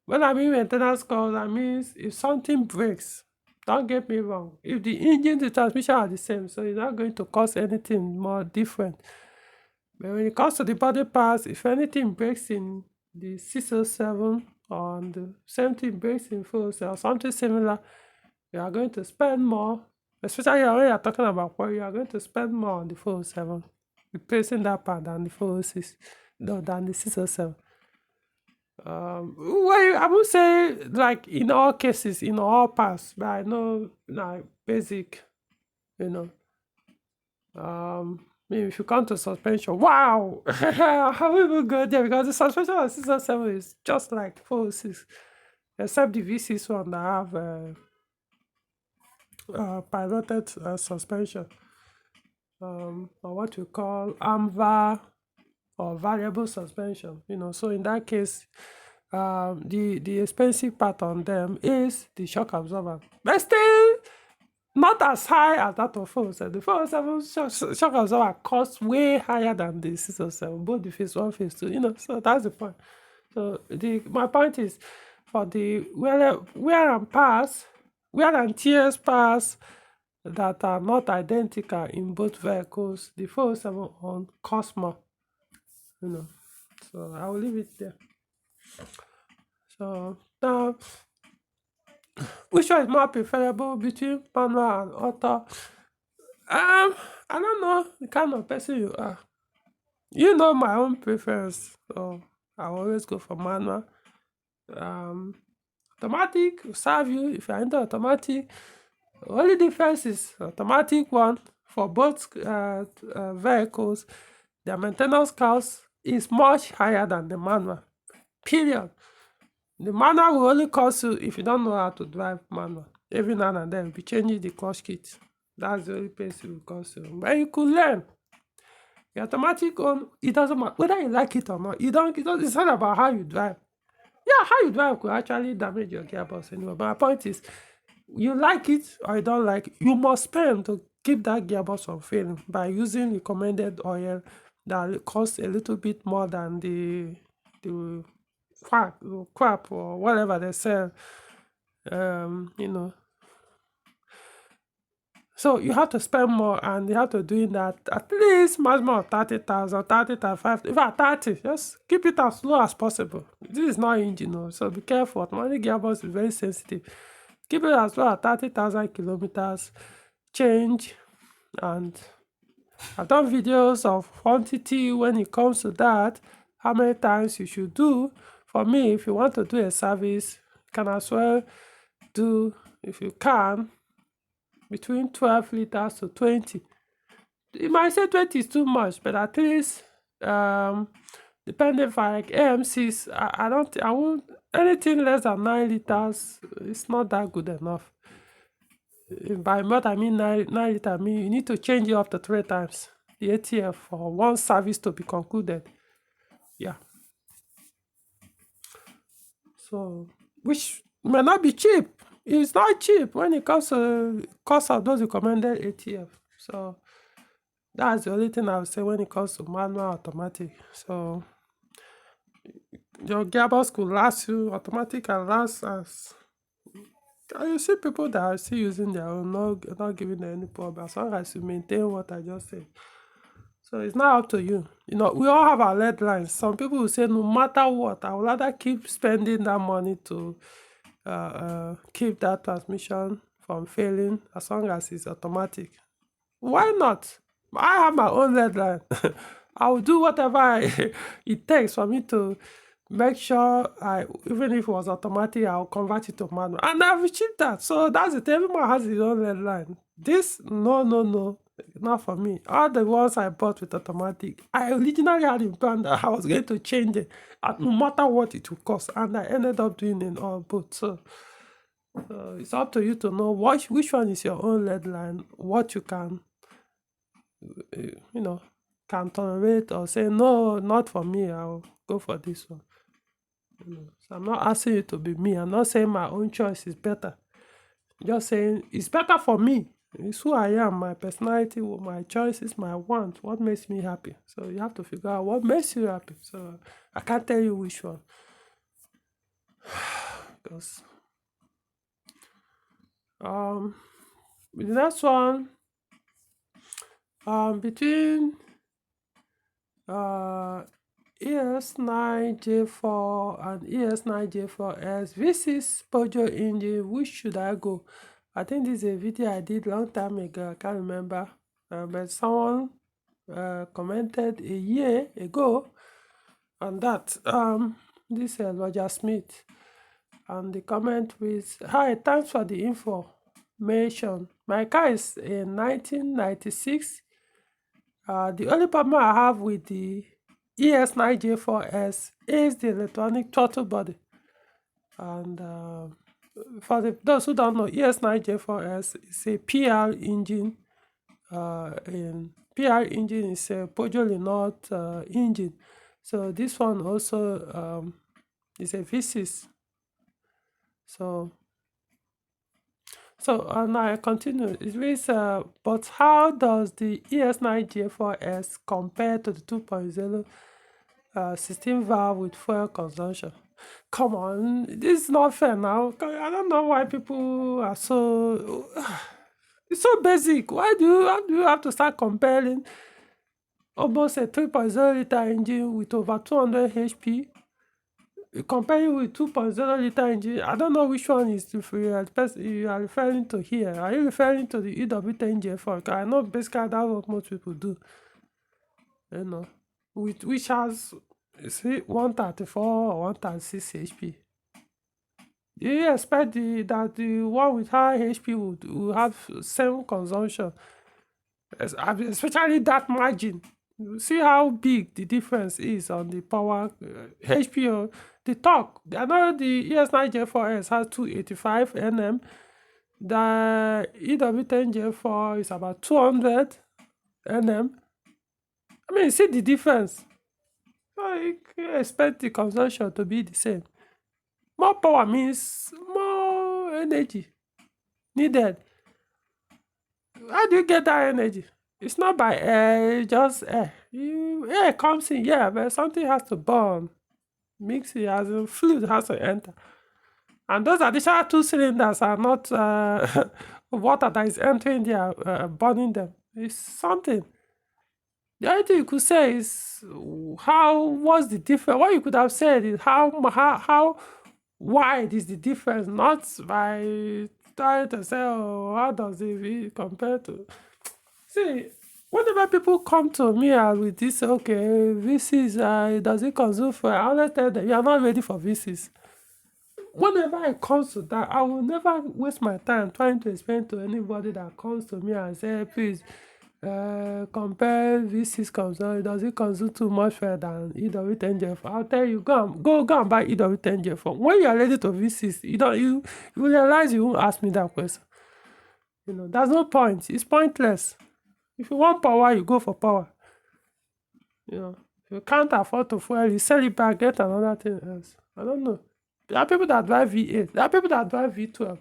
When I mean maintenance costs, I mean if something breaks, don't get me wrong. If the engine, the transmission are the same, so it's not going to cost anything more different. But when it comes to the body parts, if anything breaks in the 607 or the same thing breaks in 407 or something similar, you are going to spend more, especially when you are talking about what you are going to spend more on the 407, replacing that part than the 406, no, than the 607. Well, I would say, like, in all cases, in all parts, but I know, like, basic, you know. Maybe if you come to suspension, wow! How we will go there? Because the suspension on 607 is just like 406, except the V6 one that have piloted suspension, or what we call AMVA or variable suspension. So in that case, the expensive part on them is the shock absorber, but still not as high as that of 407. The 407 shock absorber costs way higher than the 607, both the phase 1, phase 2, so that's the point. So my point is, for the wear and tears parts that are not identical in both vehicles, the 407 on cost more. So I will leave it there. So now, which one is more preferable between manual and auto? I don't know the kind of person you are. You know my own preference, so I always go for manual. Automatic will serve you if you're into automatic. The only difference is automatic one for both vehicles. Their maintenance cost is much higher than the manual. Period. The manual will only cost you if you don't know how to drive manual. Every now and then, you'll be changing the clutch kit. That's the only place it will cost you. But you could learn. The automatic one, it doesn't matter whether you like it or not. It's not about how you drive. Yeah, how you drive could actually damage your gearbox anyway. But my point is, you like it or you don't like it, you must spend to keep that gearbox from failing by using recommended oil that costs a little bit more than the crap or whatever they sell. So you have to spend more, and you have to doing that at least maximum of 30,000, 30, 35, in fact 30. Just keep it as low as possible. This is not engine, no, so be careful. Automatic gearbox is very sensitive. Keep it as low as 30,000 kilometers, change, and I've done videos of quantity when it comes to that, how many times you should do. For me, if you want to do a service, you can as well do, if you can, between 12 liters to 20. You might say 20 is too much, but at least, depending, if like AMCs, I won't, anything less than 9 liters, it's not that good enough. By what I mean 9 liter, I mean you need to change it up to 3 times the ATF for one service to be concluded. Yeah. So, which may not be cheap. It's not cheap when it comes to cost of those recommended ATF. So that's the only thing I would say when it comes to manual automatic. So your gearbox could last you, automatic can last as, you see people that are still using their own, not giving them any problem, as long as you maintain what I just said. So it's not up to you. You know, we all have our lead lines. Some people will say, no matter what, I would rather keep spending that money to keep that transmission from failing as long as it's automatic. Why not? I have my own lead line. I will do whatever it takes for me to make sure even if it was automatic, I'll convert it to manual. And I've achieved that. So that's it. Everyone has his own lead line. This, no, not for me. All the ones I bought with automatic, I originally had in plan that I was going to change it, no matter what it would cost, and I ended up doing it all both. So it's up to you to know which one is your own lead line, what you can, can tolerate, or say, no, not for me, I'll go for this one. So I'm not asking you to be me. I'm not saying my own choice is better. Just saying it's better for me. It's who I am, my personality, my choices, my want, what makes me happy. So you have to figure out what makes you happy. So I can't tell you which one. Because the next one, between ES9J4 and ES9J4S, V6 Peugeot engine, which should I go? I think this is a video I did long time ago, I can't remember, but someone commented a year ago on that. This is Roger Smith, and the comment was, hi, thanks for the information. My car is a 1996. The only problem I have with the ES9J4S is the electronic throttle body. And for those who don't know, ES9J4S is a PR engine. PR engine is a Peugeot Linot engine. So this one also is a V6. So and I continue. It means, but how does the ES9J4S compare to the 2.0 16 valve with fuel consumption? Come on, this is not fair now. I don't know why people are so. It's so basic. Why do you have to start comparing almost a 3.0 liter engine with over 200 HP? Comparing with 2.0 liter engine, I don't know which one is you are referring to here. Are you referring to the EW10J4? Because I know basically that's what most people do. Which has, 134 or 136 HP. Do you expect that the one with high HP will have same consumption? Especially that margin. See how big the difference is on the power, HP, the torque. I know the ES9J4S has 285 Nm. The EW10J4 is about 200 Nm. I mean, see the difference. So you can expect the consumption to be the same. More power means more energy needed. How do you get that energy? It's not by air, just air. Air comes in, yeah, but something has to burn. Mix it, as a fluid has to enter. And those additional 2 cylinders are not water that is entering there, burning them. It's something. The only thing you could say is what's the difference? What you could have said is how wide is the difference, not by trying to say, oh, how does it compare to. See, whenever people come to me with this, okay, VCs, does it consume for? I always tell them, you are not ready for VCs. Whenever it comes to that, I will never waste my time trying to explain to anybody that comes to me and say, please, compare VCs consumption. Does it consume too much fuel than EW10J4? I'll tell you, go and buy EW10J4. When you are ready to VCs, you realize you won't ask me that question. There's no point. It's pointless. If you want power, you go for power. If you can't afford to fuel, you sell it back, get another thing else. I don't know. There are people that drive V8. There are people that drive V12.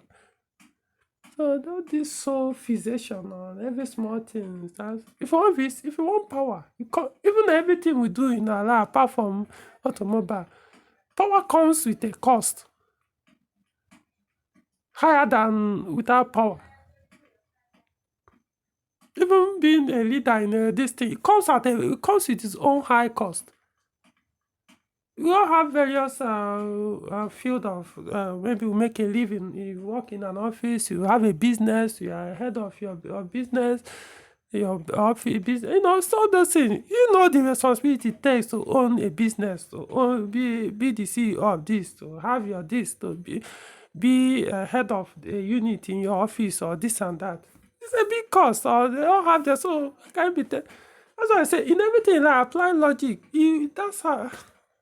So don't this so fixation on every small thing. If you want this, if you want power, even everything we do in our life, apart from automobile, power comes with a cost higher than without power. Even being a leader in this thing, it comes with its own high cost. We all have various field of maybe you make a living. You work in an office, you have a business, you are head of your business, your office business. So those things. The responsibility it takes to own a business, to be the CEO of this, to have your this, to be head of a unit in your office or this and that. It's a big cost. Or they all have their so can't be. That's why I say in everything I apply logic. That's how.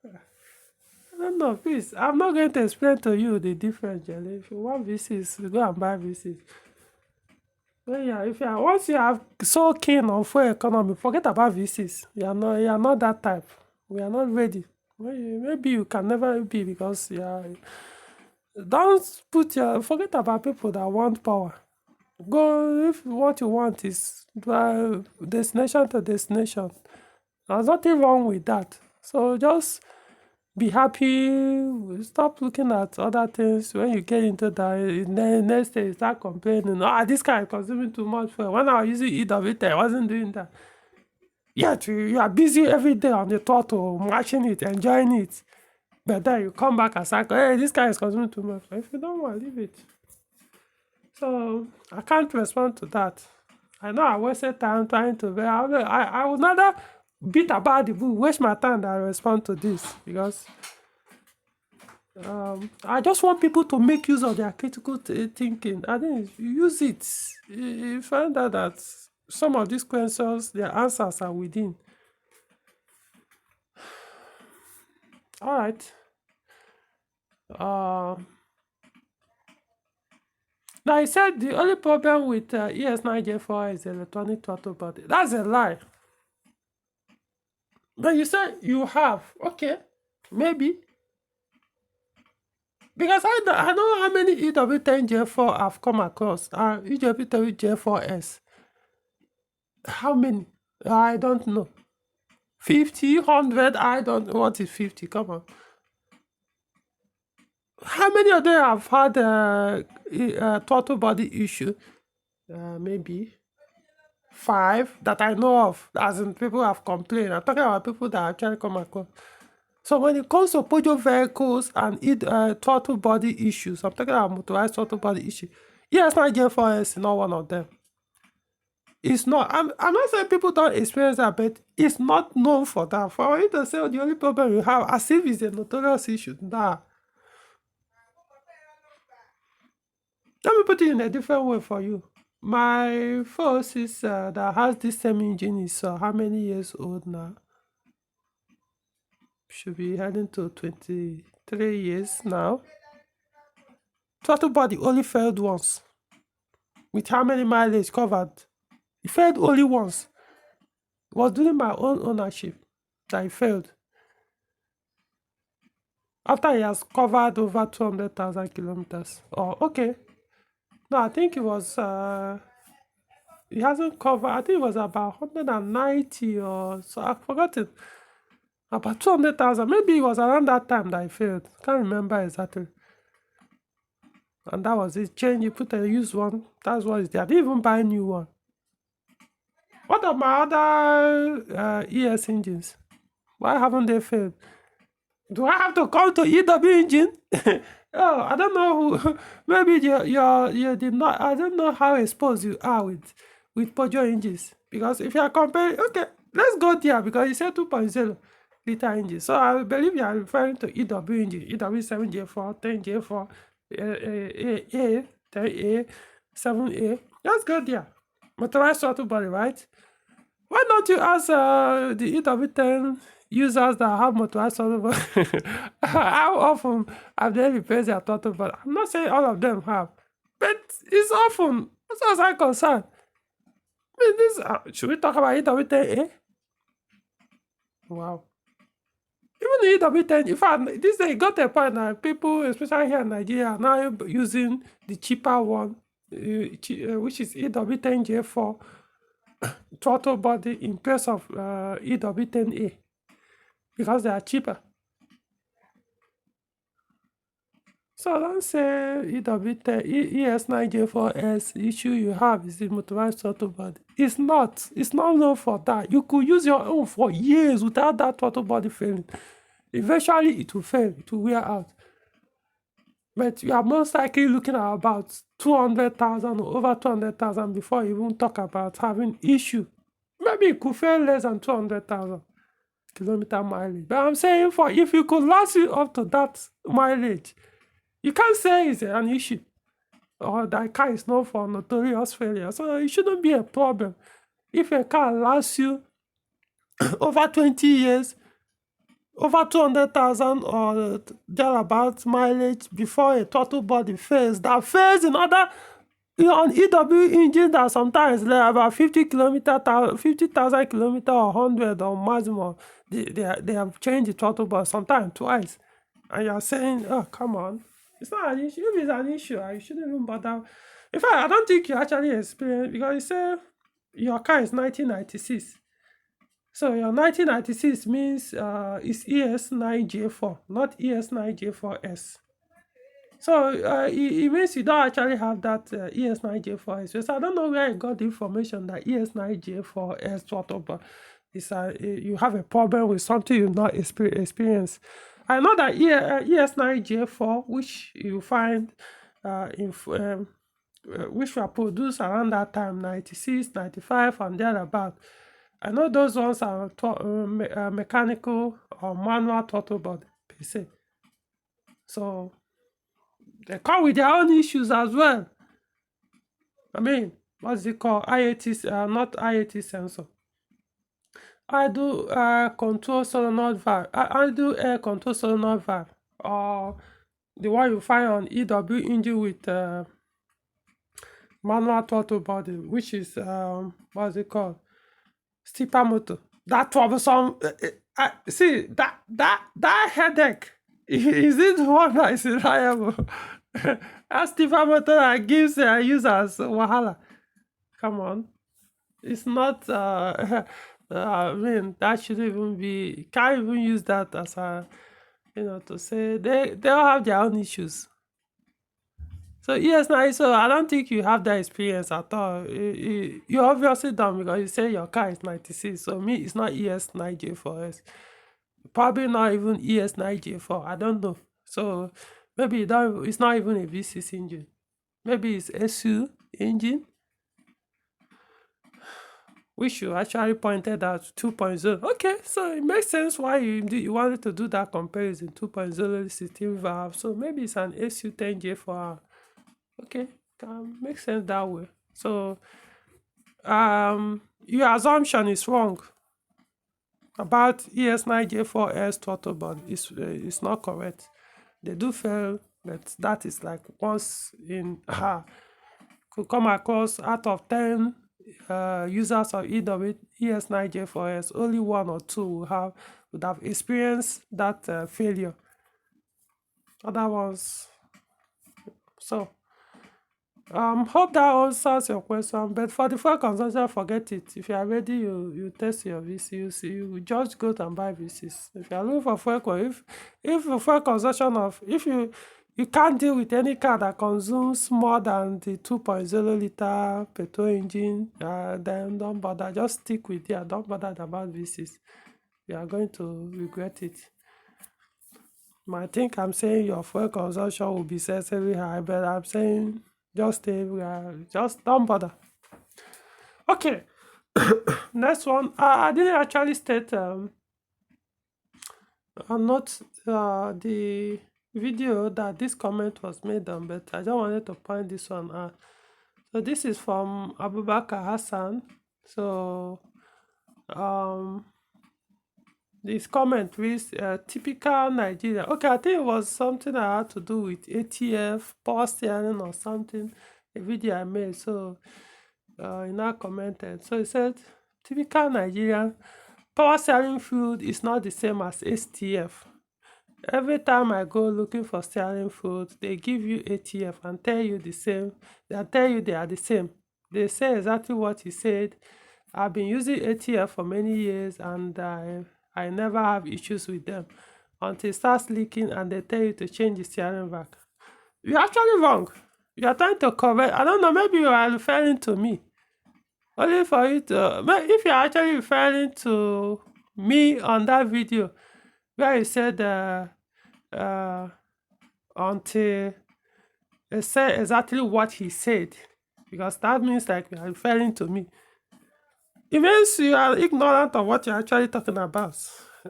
I don't know, please. I'm not going to explain to you the difference, Jelly. If you want VCs, go and buy VCs. But yeah, once you are so keen on fuel economy, forget about VCs. You are not that type. We are not ready. Maybe you can never be because don't forget about people that want power. Go if what you want is destination to destination. There's nothing wrong with that. So just be happy. Stop looking at other things. When you get into that, then next day you start complaining. This guy is consuming too much fuel. When I was using EWT, I wasn't doing that. Yet you are busy every day on the throttle, matching it, enjoying it. But then you come back and say, hey, this guy is consuming too much fuel. If you don't want, leave it. So I can't respond to that. I know I wasted time trying to. I would rather beat about the bull, waste my time than respond to this because I just want people to make use of their critical thinking. I think you use it. You find out that some of these questions, their answers are within. All right. Now, he said the only problem with ES9J4 is electronic throttle body. That's a lie. But you said you have. Okay, maybe. Because I know how many EW10J4 I've come across. EW10J4S. How many? I don't know. 50, 100, I don't know. What is 50? Come on. How many of them have had a throttle body issue? Maybe 5 that I know of. As in people have complained. I'm talking about people that actually come across. So when it comes to Peugeot vehicles and throttle body issues, I'm talking about motorized throttle body issue. ES9J4S is not one of them. It's not. I'm not saying people don't experience that, but it's not known for that. For you to say the only problem you have, as if it's a notorious issue. Nah. Let me put it in a different way for you. My 406 that has this same engine is how many years old now? Should be heading to 23 years now. Throttle body only failed once. With how many mileage covered? It failed only once. It was during my own ownership that it failed. After it has covered over 200,000 kilometers. Oh, okay. No, I think it was, it hasn't covered, I think it was about 190 or so, I've forgotten. About 200,000, maybe it was around that time that I failed. Can't remember exactly. and that was it. Change, you put a used one. That's what is there. I didn't even buy a new one. What are my other ES engines? Why haven't they failed? Do I have to come to EW engine? Oh, I don't know who. Maybe you did not. I don't know how exposed you are with Peugeot engines, because if you are comparing, okay, let's go there because you said 2.0 liter engine. So I believe you are referring to EW engine, EW 7J4, 10J4, A, 10A, 7A. Let's go there. Motorized throttle body, right? Why don't you ask the EW10 users that have motorized throttle body how often have they replaced their throttle body? I'm not saying all of them have, but it's often, as far as I'm concerned. I mean, this, should we talk about EW10A? Wow. Even the EW10, in fact, this day got a point that people, especially here in Nigeria, are now using the cheaper one, which is EW10J4 throttle body in place of EW10A, because they are cheaper. So don't say EW10, ES9J4S issue you have is the motorized throttle body. It's not. It's not known for that. You could use your own for years without that throttle body failing. Eventually, it will fail. It will wear out. But you are most likely looking at about 200,000 or over 200,000 before you even talk about having issue. Maybe it could fail less than 200,000 kilometer mileage. But I'm saying, for if you could last it up to that mileage, you can't say it's an issue or that car is known for notorious failure. So it shouldn't be a problem. If a car lasts you over 20 years, over 200,000 or thereabouts mileage before a throttle body fails, that fails in other, on EW engines that sometimes they're about 50,000 kilometer or 100 or maximum, they have changed the throttle body sometimes twice. And you're saying, oh, come on. It's not an issue. If it's an issue, I shouldn't even bother. In fact, I don't think you actually experience, because you say your car is 1996. So your 1996 means it's ES9J4, not ES9J4S. So it means you don't actually have that ES9J4S. So I don't know where you got the information that ES9J4S throttle, but it's you have a problem with something you've not experienced. I know that ES9J4, which you find which were produced around that time, 96, 95, and thereabout. I know those ones are mechanical or manual throttle body per se. So they come with their own issues as well. I mean, what's it called? IAT, not IAT sensor. I do control solenoid valve. I do air control solenoid valve, or the one you find on EW engine with manual throttle body, which is what's it called? Stepper motor. That troublesome. See that headache. Is it one that is reliable? A stepper motor that gives users wahala. Come on, it's not. I mean, that shouldn't even be. Can't even use that as a, to say they all have their own issues. So yes, now, so I don't think you have that experience at all. You obviously don't, because you say your car is 96. So me, it's not ES9J4S. Probably not even ES9J4. I don't know. So maybe it's not even a V6 engine. Maybe it's SU engine, which you actually pointed out 2.0. Okay, so it makes sense why you wanted to do that comparison, 2.0 system valve. So maybe it's an SU10J4. Okay, can make sense that way. So your assumption is wrong about ES9J4S throttle body. It's not correct. They do fail, but that is like once in could come across out of 10 users of ES9J4S, only 1 or 2 would have experienced that failure. Other ones. So hope that answers your question. But for the fuel consumption, forget it. If you are ready, you test your VC. You just go and buy VCs. If you are looking for fuel, if the fuel consumption of, if you You can't deal with any car that consumes more than the 2.0 liter petrol engine. Then don't bother. Just stick with it. Don't bother about V6. You are going to regret it. I think I'm saying your fuel consumption will be excessively high, but I'm saying just stay. Just don't bother. Okay. Next one. I didn't actually state. Not the video that this comment was made on, but I just wanted to point this one out. So this is from Abubakar Hassan. So this comment reads typical Nigeria. Okay, I think it was something that had to do with ATF, power steering or something, a video I made. So he now commented. So he said, typical Nigerian, power steering fluid is not the same as STF. Every time I go looking for steering fluid, they give you ATF and tell you the same. They tell you they are the same. They say exactly what he said. I've been using ATF for many years and I never have issues with them until it starts leaking and they tell you to change the steering rack. You're actually wrong. You're trying to correct. I don't know, maybe you are referring to me. Only for you to, if you're actually referring to me on that video where you said until he said exactly what he said, because that means like you are referring to me. It means you are ignorant of what you're actually talking about.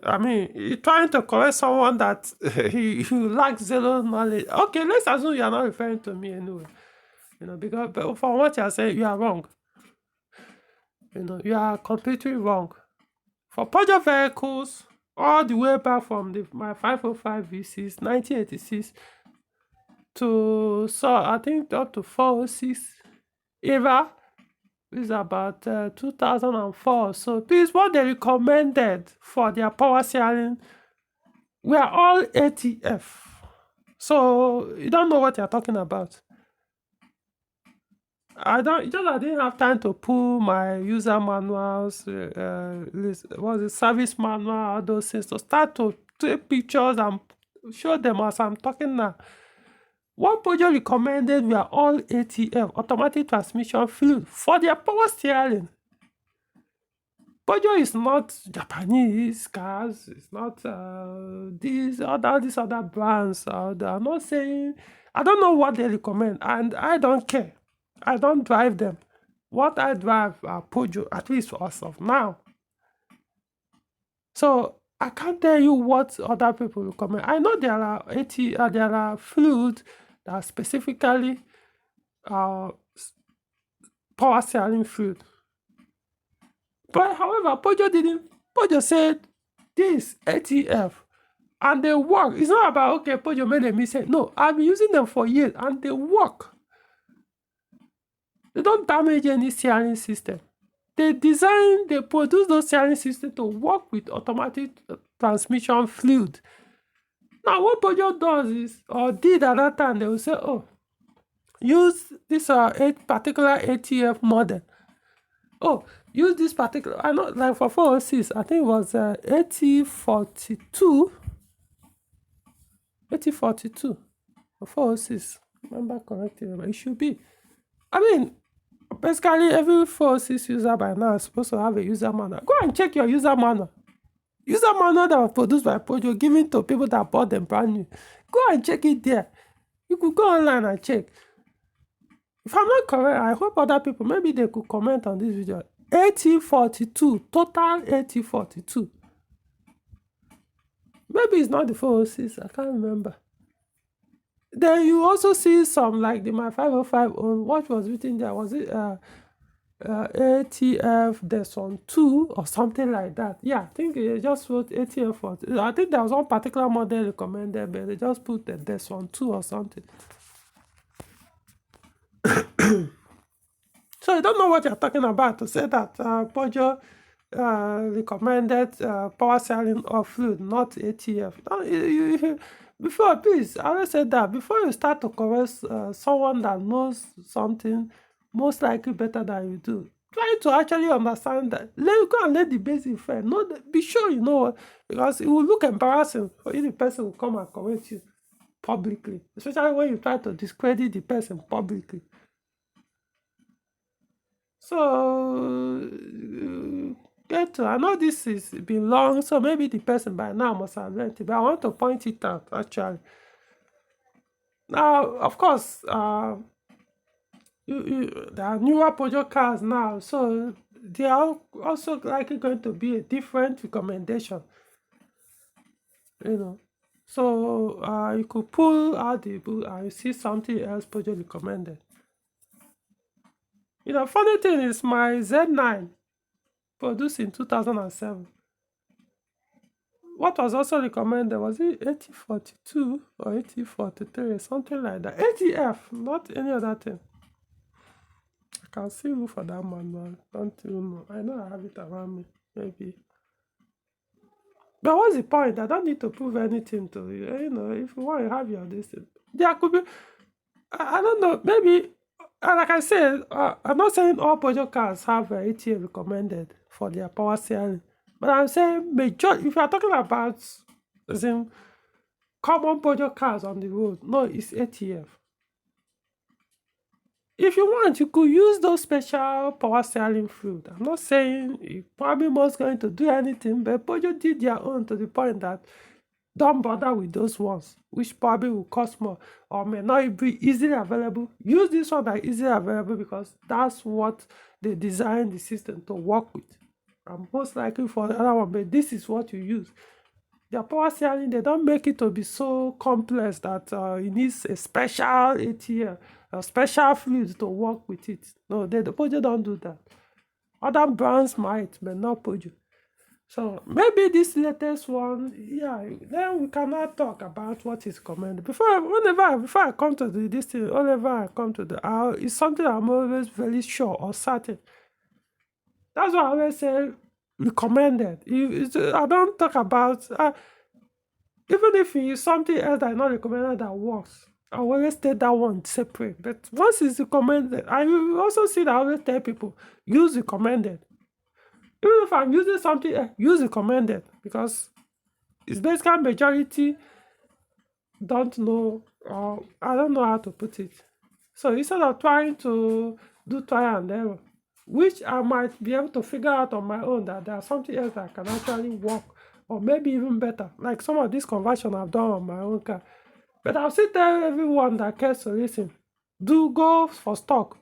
I mean, you're trying to correct someone that he lacks zero knowledge. Okay, let's assume you are not referring to me anyway. Because but for what you're saying, you are wrong. You are completely wrong. For Peugeot vehicles, all the way back from my 505 V6, 1986, to I think up to 406 era, is about 2004. So this is what they recommended for their power steering. We are all ATF. So you don't know what you're talking about. I didn't have time to pull my user manuals, service manual, all those things, to start to take pictures and show them as I'm talking now. What Peugeot recommended were all ATF, automatic transmission fluid, for their power steering. Peugeot is not Japanese cars. It's not these other brands. They are not saying. I don't know what they recommend, and I don't care. I don't drive them. What I drive are Peugeot, at least as of now. So I can't tell you what other people recommend. I know there are fluids that are specifically power steering fluid. But however, Peugeot said this ATF and they work. It's not about, okay, Peugeot made a mistake. No, I've been using them for years and they work. They don't damage any steering system. They produce those steering systems to work with automatic transmission fluid. Now, what Peugeot does is, or did at that time, they will say, oh, use this particular ATF model. Oh, use this particular, I know, like for 406, I think it was 8042 for 406. Remember correctly, but it should be. I mean, basically, every 406 user by now is supposed to have a user manual. Go and check your user manual. User manual that was produced by Peugeot, given to people that bought them brand new. Go and check it there. You could go online and check. If I'm not correct, I hope other people, maybe they could comment on this video. 8042, total 8042. Maybe it's not the 406, I can't remember. Then you also see some like my 505 on what was written there. Was it ATF Desson 2 or something like that? Yeah, I think they just wrote ATF 40. I think there was one particular model recommended, but they just put the Desson 2 or something. So you don't know what you're talking about to say that Peugeot recommended power steering of fluid, not ATF. Before, please, I always said that before you start to correct someone that knows something most likely better than you do, try to actually understand that. Go and let the basic friend know. Be sure you know what, because it will look embarrassing for you. The person will come and correct you. publicly, especially when you try to discredit the person publicly. So get to, I know this is been long, so maybe the person by now must have learned it, but I want to point it out actually. Now, of course, there are newer Peugeot cars now, so they are also likely going to be a different recommendation, you know. So you could pull out the book and you see something else Peugeot recommended. Funny thing is my Z9 produced in 2007. What was also recommended was it 8042 or 8043, something like that. ATF, not any other thing. I can see look for that manual. Don't even know. I know I have it around me. Maybe. But what's the point? I don't need to prove anything to you. If you want to have your this thing. There could be, I don't know, maybe, like I said, I'm not saying all Peugeot cars have ATA recommended for their power steering. But I'm saying majority, if you are talking about as in common Peugeot cars on the road, no, it's ATF. If you want, you could use those special power steering fluid. I'm not saying it probably was going to do anything, but Peugeot did their own to the point that don't bother with those ones, which probably will cost more or may not be easily available. Use this one that is easily available because that's what they designed the system to work with. And most likely for the other one, but this is what you use. Their power steering, they don't make it to be so complex that it needs a special ATL, a special fluid to work with it. No, the Peugeot don't do that. Other brands might, but not Peugeot. So maybe this latest one, yeah, then we cannot talk about what is recommended. Before I come to this thing, whenever I come to it's something I'm always very sure or certain. That's why I always say recommended. I don't talk about, even if it's something else that is not recommended that works, I always take that one separate. But once it's recommended, I will also see that I always tell people, use recommended. Even if I'm using something, use recommended, because it's basically majority don't know, or I don't know how to put it. So instead of trying to do trial and error, which I might be able to figure out on my own that there's something else that can actually work, or maybe even better, like some of this conversion I've done on my own car. But I'll still tell everyone that cares to listen, do go for stock.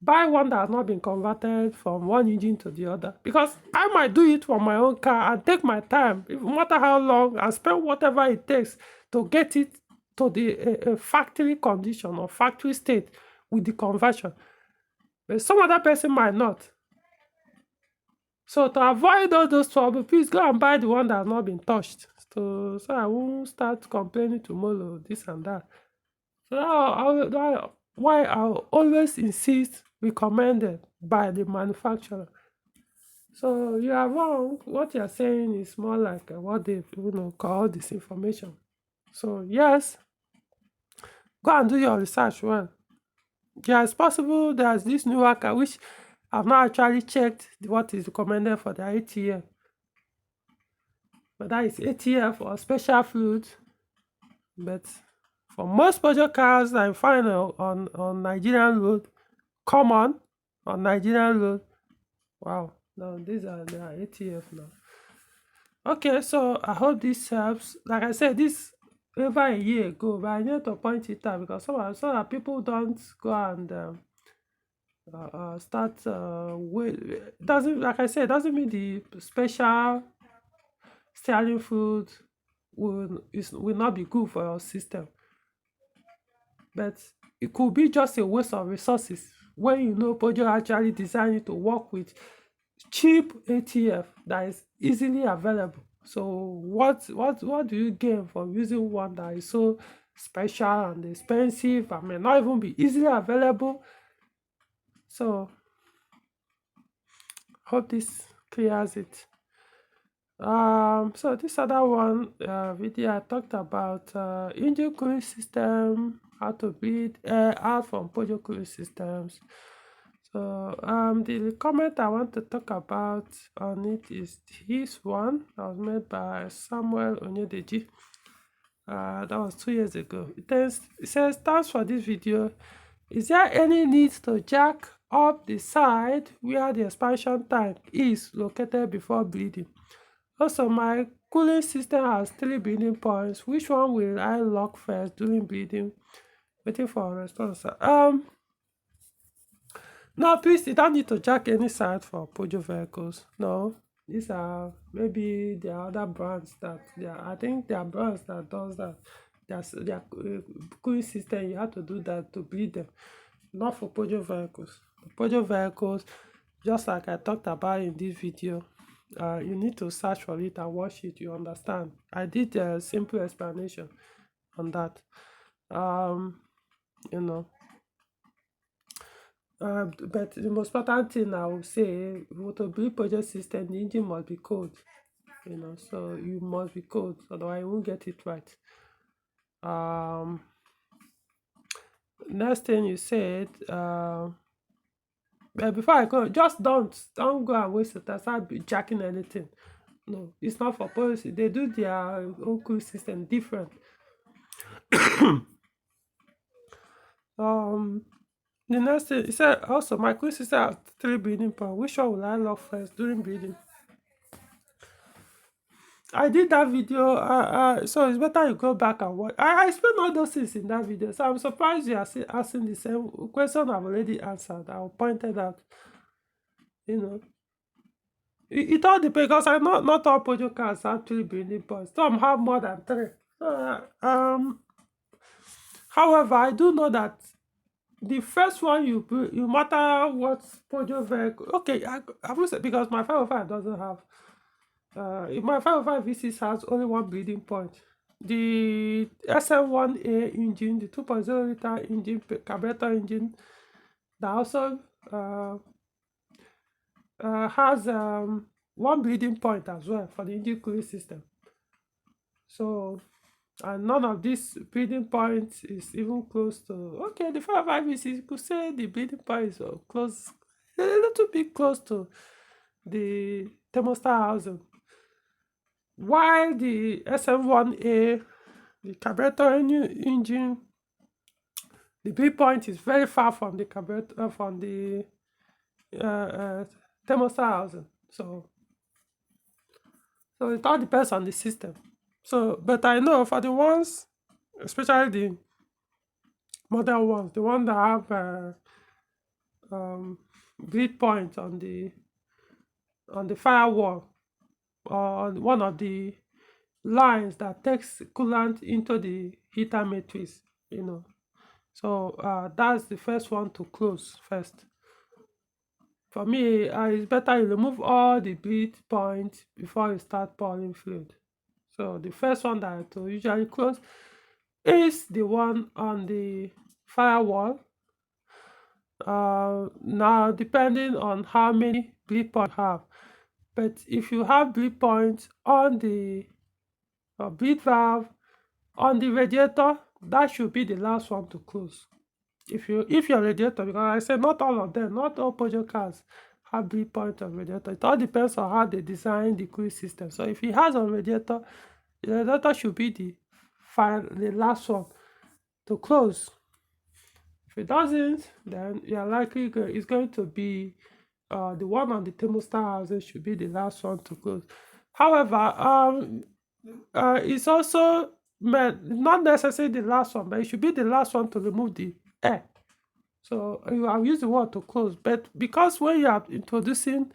Buy one that has not been converted from one engine to the other, because I might do it for my own car and take my time, no matter how long, and spend whatever it takes to get it to the factory condition or factory state with the conversion. But some other person might not. So to avoid all those trouble, please go and buy the one that has not been touched, so I won't start complaining tomorrow, this and that. So why I'll always insist recommended by the manufacturer. So you are wrong. What you're saying is more like what they call disinformation. So yes, go and do your research well. Yeah, it's possible there's this new worker which I've not actually checked what is recommended for the ATF. But that is ATF or special fluid. But for most Peugeot cars I find on Nigerian road, common on Nigerian road. Wow, now these are the ATF now. Okay, so I hope this helps. Like I said, this over a year ago, but I need to point it out because so that people don't go and start doesn't, like I said, doesn't mean the special steering fluid will not be good for your system, but it could be just a waste of resources when Peugeot actually designed it to work with cheap ATF that is easily available. So what do you gain from using one that is so special and expensive and may not even be easily available? So hope this clears it. So this other one video I talked about engine cooling system, how to breathe air out from Peugeot cooling systems. So the comment I want to talk about on it is this one that was made by Samuel Onyedeji. That was 2 years ago. It says, thanks for this video. Is there any need to jack up the side where the expansion tank is located before bleeding? Also, my cooling system has 3 bleeding points. Which one will I lock first during bleeding? Waiting for a response. No, please, you don't need to jack any side for Peugeot vehicles. No, these are maybe there are other brands that I think there are brands that does that. Their cooling system, you have to do that to bleed them. Not for Peugeot vehicles. Peugeot vehicles, just like I talked about in this video, you need to search for it and watch it. You understand? I did a simple explanation on that. You know. But the most important thing I would say, to build Peugeot system, the engine must be cold. So you must be cold, otherwise you won't get it right. Next thing you said, but before I go, just don't go and waste the time, start jacking anything. No, it's not for policy. They do their own cool system different. The next thing, he said also, my cool system has 3 breathing points. Which one will I lock first during breathing? I did that video, so it's better you go back and watch. I explained all those things in that video, so I'm surprised you are still asking the same question I've already answered. I pointed out, It all depends, because I know not all Peugeot cars have 3 breathing points. Some have more than 3. However, I do know that the first one you matter what Peugeot vehicle. Okay, I will say, because my 505 doesn't have. My 505 V6 has only 1 breathing point. The SM1A engine, the 2.0 liter engine, carburetor engine, that also has 1 breathing point as well for the engine cooling system. So, and none of these breathing points is even close to. Okay, the 505 V6, you could say the breathing point is close, a little bit close to the thermostat housing. While the SM1A, the carburetor engine, the breathing point is very far from the carburetor, from the thermostat housing. So it all depends on the system. So, but I know for the ones, especially the modern ones, the ones that have bleed point on the firewall, or one of the lines that takes coolant into the heater matrix, so that's the first one to close first. For me, it's better you remove all the bleed points before you start pouring fluid. So the first one that I to usually close is the one on the firewall. Now, depending on how many bleed points you have, but if you have bleed points on the bleed valve, on the radiator, that should be the last one to close. If your radiator, because I said not all of them, not all Peugeot cars have bleed point on radiator. It all depends on how they design the cooling system. So if it has a radiator, the radiator should be the last one to close. If it doesn't, then you're likely it's going to be the one on the thermostat housing should be the last one to close. However, it's also not necessarily the last one, but it should be the last one to remove the air. So you have used the word to close, but because when you are introducing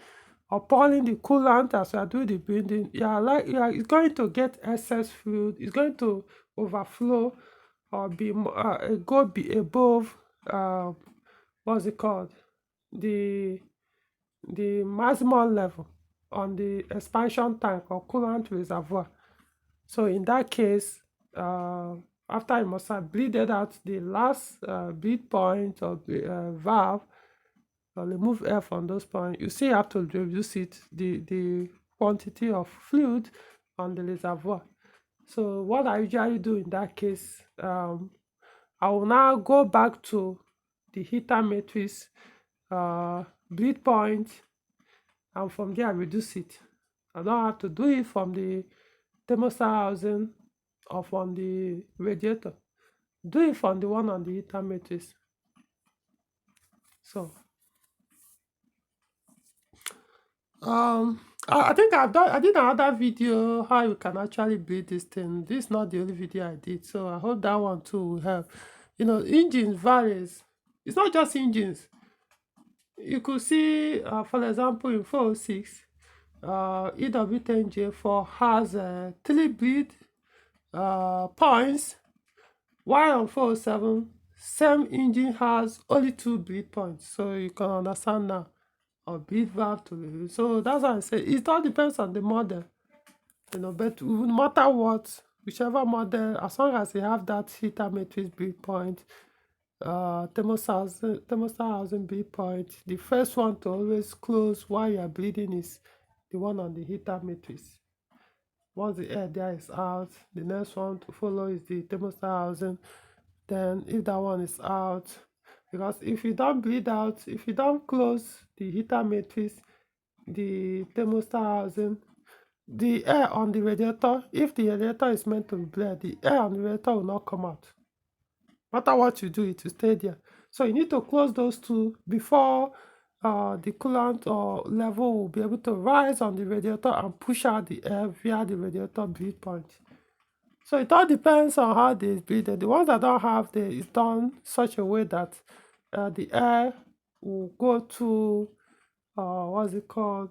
or pouring the coolant as you are doing the bending, it's going to get excess fluid. It's going to overflow or go above what's it called, the maximum level on the expansion tank or coolant reservoir. So in that case, after you must have bleeded out the last bleed point of the valve, or remove air from those points, you still have to reduce the quantity of fluid on the reservoir. So what I usually do in that case, I will now go back to the heater matrix bleed point, and from there I reduce it. I don't have to do it from the thermostat housing of on the radiator. Do it on the one on the heater matrix. So I think I did another video how you can actually build this thing. This is not the only video I did, so I hope that one too will help. Engines varies. It's not just engines. You could see, for example, in 406, EW10J4 has 3 bead points, while on 407, same engine has only 2 bead points. So you can understand now, or bead valve to review. So that's why I say it all depends on the model. But no matter what, whichever model, as long as you have that heater matrix bead point, thermostat housing bead point, the first one to always close while you're bleeding is the one on the heater matrix. Once the air there is out, the next one to follow is the thermostat housing. Then if that one is out, because if you don't bleed out, if you don't close the heater matrix, the thermostat housing, the air on the radiator, if the radiator is meant to bleed, the air on the radiator will not come out. No matter what you do, it will stay there. So you need to close those two before the coolant or level will be able to rise on the radiator and push out the air via the radiator bleed point. So it all depends on how they build it. The ones that don't have it's done such a way that the air will go to what's it called?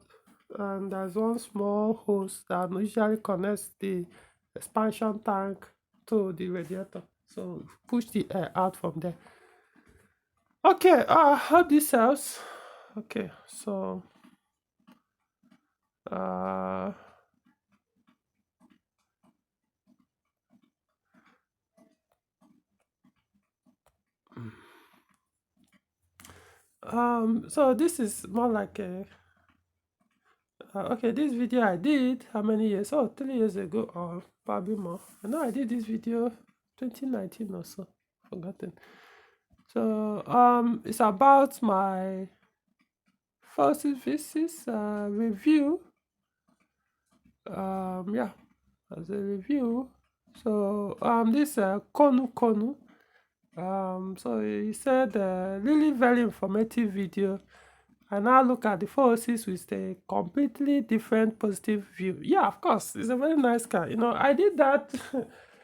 And there's one small hose that usually connects the expansion tank to the radiator. So push the air out from there. Okay, I hope this helps. Okay, so so this is more like a okay, this video I did how many years? 3 years ago or probably more. I know I did this video 2019 or so, forgotten. So it's about my first physics review. Yeah, as a review. So this Konu. So he said really very informative video. And now look at the 406 with a completely different positive view. Yeah, of course, it's a very nice car. I did that.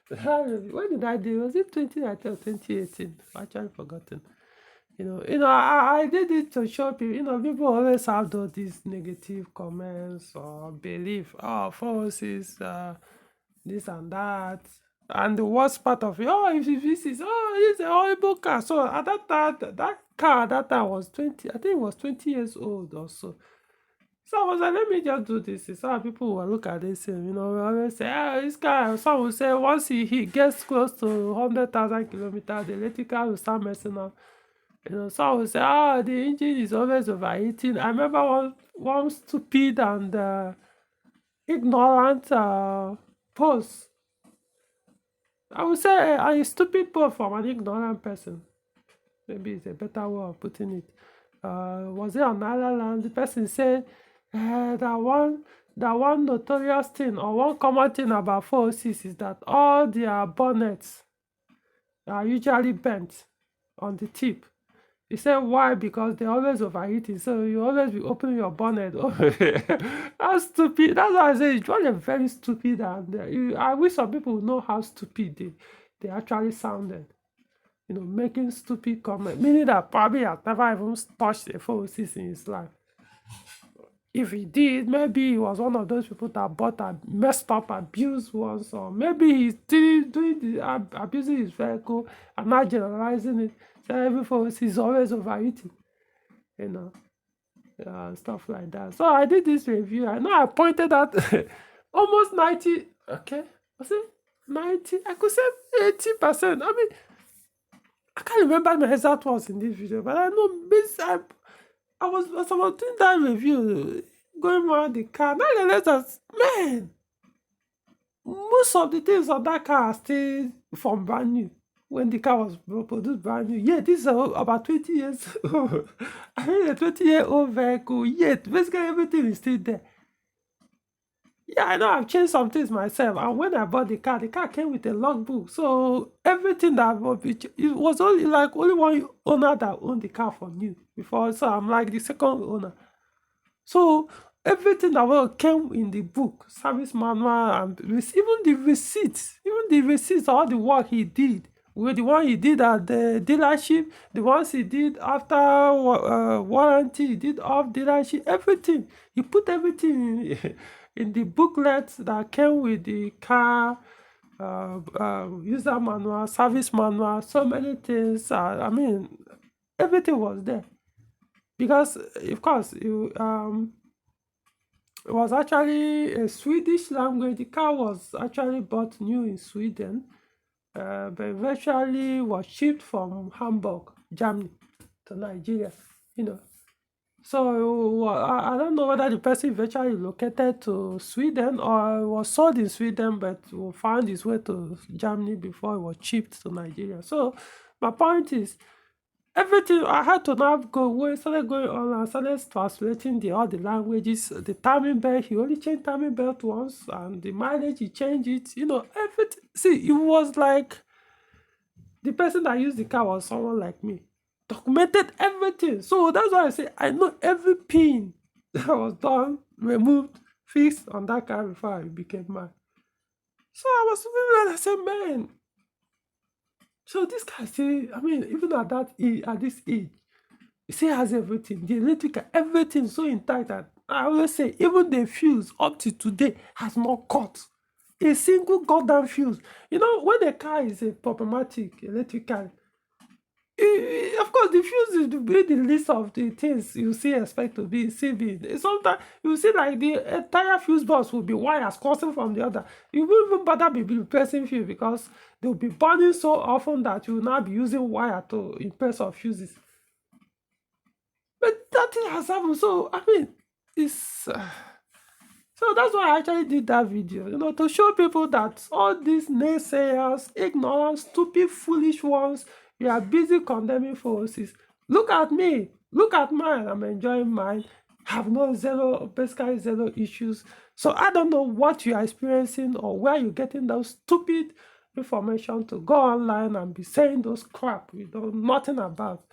When did I do? Was it 2019 or 2018? I've actually forgotten. I did it to show people. People always have these negative comments or belief. Oh, 406, this and that. And the worst part of it, if this is, it's a horrible car. So at that car at that time was 20, I think it was 20 years old or so. So I was like, let me just do this. So people will look at this and, we always say, this guy, some will say, once he gets close to 100,000 kilometers, the electrical will start messing up. Some will say, the engine is always overheating. I remember one stupid and ignorant post. I would say a stupid post from an ignorant person. Maybe it's a better way of putting it. Was it on Ireland? The person said that one notorious thing or one common thing about 406 is that all their bonnets are usually bent on the tip. He said why? Because they're always overheating, so you always be opening your bonnet. That's stupid. That's why I say it's really very stupid, and I wish some people would know how stupid they actually sounded. Making stupid comments, meaning that probably has never even touched a 406 in his life. If he did, maybe he was one of those people that bought a messed up, abused ones, or maybe he's still abusing his vehicle and not generalizing it. So every 406 is always overheating, stuff like that. So I did this review. I know I pointed out almost 90. Okay, was it 90? I could say 80%. I mean, I can't remember my exact words in this video, but I know I was doing that review, going around the car. Now I realized that, man, most of the things on that car are still from brand new. When the car was produced brand new. Yeah, this is about 20 years old. I mean, a 20-year-old vehicle. Yet, basically everything is still there. Yeah, I know I've changed some things myself. And when I bought the car came with a logbook. So everything that it was only like only one owner that owned the car from you before. So I'm like the second owner. So everything that came in the book, service manual and even the receipts, all the work he did, with the one he did at the dealership, the ones he did after warranty, he did off dealership, everything. He put everything in the booklet that came with the car, user manual, service manual, so many things. I mean, everything was there because, of course, it was actually a Swedish language. The car was actually bought new in Sweden, but eventually was shipped from Hamburg, Germany, to Nigeria. You know, so I don't know whether the person eventually located to Sweden or was sold in Sweden, but found his way to Germany before it was shipped to Nigeria. So my point is, everything I had to now go away, started going on and started translating all the languages, the timing belt, he only changed timing belt once, and the mileage he changed it, everything. See, it was like the person that used the car was someone like me. Documented everything. So that's why I say I know every pin that was done, removed, fixed on that car before I became mine. So I was feeling like I said, man. So this guy still, I mean, even at this age, he still has everything. The electrical, everything so intact that I always say, even the fuse up to today has not cut. A single goddamn fuse. When a car is a problematic electrical, of course, the fuse is the list of the things you see expect to be CB. Sometimes you see like the entire fuse box will be wires crossing from the other. You won't even bother be replacing fuse because they will be burning so often that you will now be using wire to in place of fuses. But that thing has happened. So I mean, it's so that's why I actually did that video, to show people that all these naysayers, ignorant, stupid, foolish ones, you are busy condemning forces. Look at me. Look at mine. I'm enjoying mine. Have basically zero issues. So I don't know what you are experiencing or where you're getting those stupid information to go online and be saying those crap you know nothing about.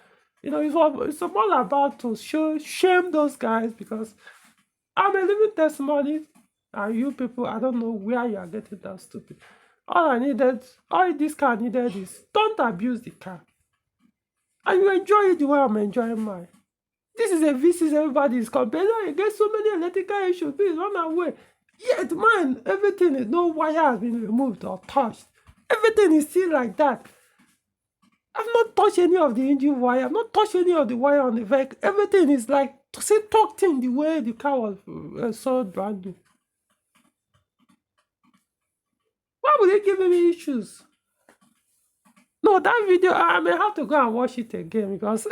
It's all about to shame those guys because I'm a living testimony, and you people, I don't know where you are getting that stupid. All this car needed is don't abuse the car. And you enjoy it the way I'm enjoying mine. This is a V6, everybody is complaining. You get so many electrical issues, please run away. Yet mine, everything is no wire has been removed or touched. Everything is still like that. I've not touched any of the engine wire. I've not touched any of the wire on the vehicle. Everything is like tucked in the way the car was sold brand new. Why would they give me issues? No, that video, I may have to go and watch it again because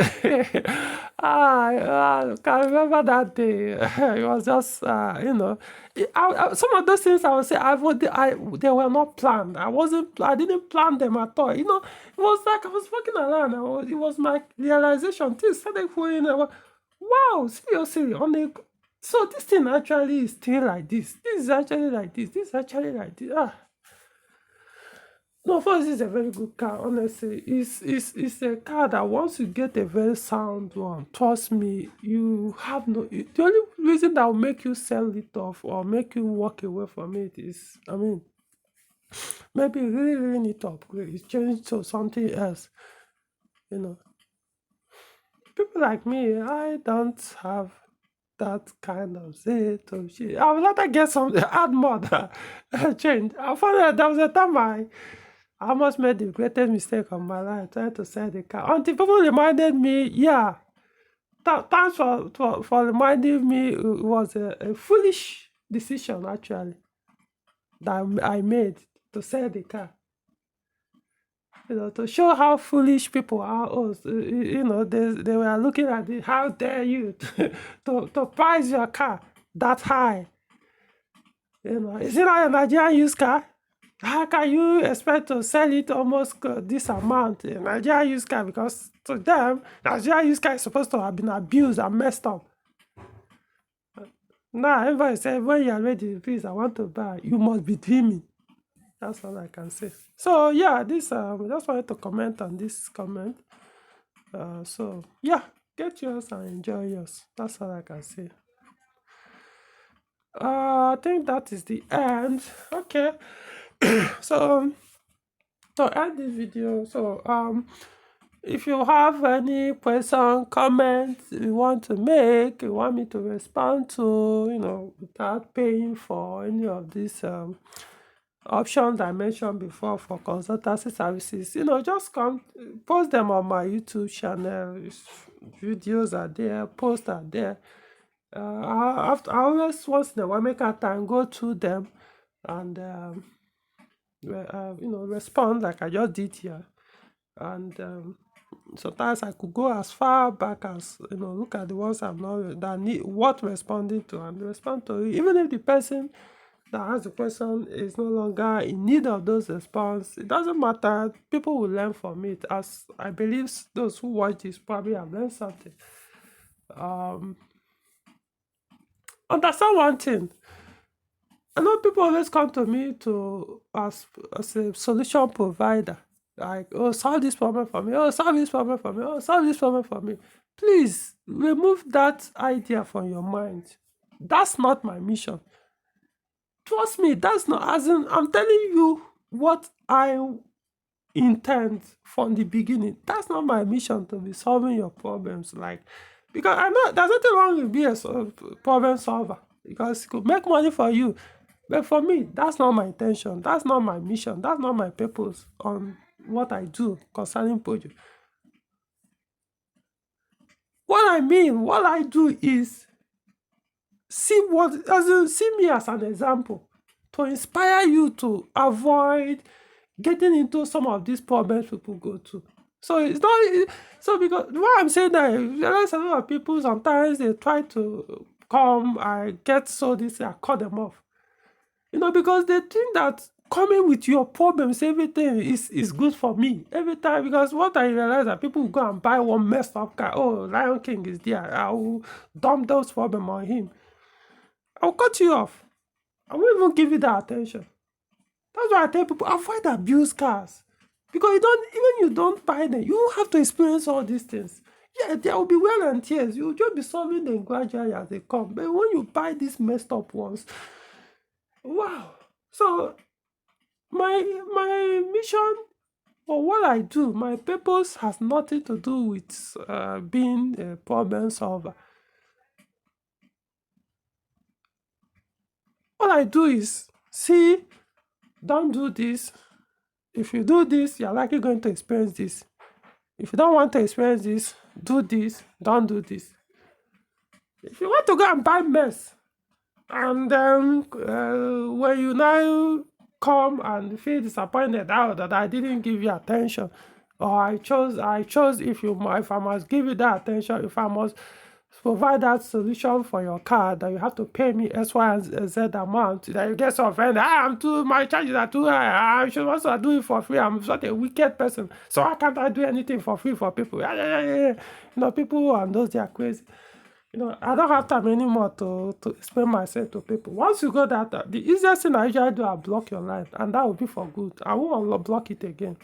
I can remember that day. It was just, some of those things I would say, they were not planned. I didn't plan them at all. It was like I was walking around. It was my realization. Things started going. Wow, seriously, so this thing actually is still like this. This is actually like this. This is actually like this. No, first, it's a very good car, honestly. It's a car that once you get a very sound one, trust me, you have the only reason that will make you sell it off or make you walk away from it is, I mean, maybe you really, really need to upgrade. It's changed to something else, you know. People like me, I don't have that kind of zit or shit. I would rather get something, add more than change. I found that there was a time I almost made the greatest mistake of my life trying to sell the car. Until people reminded me, yeah, thanks for reminding me it was a foolish decision actually that I made to sell the car. To show how foolish people are. They were looking at it. How dare you to price your car that high? Is it not a Nigerian used car? How can you expect to sell it almost this amount in Nigerian used car? Because to them, Nigerian used car is supposed to have been abused and messed up. Now everybody say when you are ready, please, I want to buy. You must be dreaming. That's all I can say. So yeah, this just wanted to comment on this comment. So yeah, get yours and enjoy yours. That's all I can say. I think that is the end. Okay. So to end this video, so if you have any question, comment you want to make, you want me to respond to, without paying for any of these options I mentioned before for consultancy services, just come post them on my YouTube channel. Videos are there, posts are there. I always once in a while make a time go through them and respond like I just did here. And sometimes I could go as far back as look at the ones I'm not that need what responding to and respond to it. Even if the person that has the question is no longer in need of those response, it doesn't matter. People will learn from it, as I believe those who watch this probably have learned something. Understand one thing. I know people always come to me as a solution provider. Like, oh, solve this problem for me. Oh, solve this problem for me. Oh, solve this problem for me. Please remove that idea from your mind. That's not my mission. Trust me, that's not, as in, I'm telling you what I intend from the beginning. That's not my mission to be solving your problems. Because I know there's nothing wrong with being a problem solver, because it could make money for you. But for me, that's not my intention. That's not my mission. That's not my purpose on what I do concerning project. What I do is see me as an example to inspire you to avoid getting into some of these problems people go to. So it's not so, because what I'm saying that realize a lot of people sometimes they try to come, I get so this, I cut them off. Because they think that coming with your problems, everything is good for me every time. Because what I realize that people will go and buy one messed up car. Oh, Lion King is there. I will dump those problems on him. I'll cut you off. I won't even give you that attention. That's why I tell people avoid abused cars. Because you don't buy them, you have to experience all these things. Yeah, there will be wear and tears. You'll just be solving them gradually as they come. But when you buy these messed up ones, wow. So my mission or what I do, my purpose has nothing to do with being a problem solver. All I do is see, don't do this. If you do this, you're likely going to experience this. If you don't want to experience this, do this, don't do this. If you want to go and buy mess, and then when you now come and feel disappointed out that I didn't give you attention, or I chose if I must give you that attention, if I must provide that solution for your car, that you have to pay me X, Y, and Z amount, that you get so offended. My charges are too high. I should also do it for free. I'm such a wicked person. So how can't I do anything for free for people? People and those, they are crazy. I don't have time anymore to explain myself to people. Once you go that, the easiest thing I usually do, I block your line, and that will be for good. I won't block it again.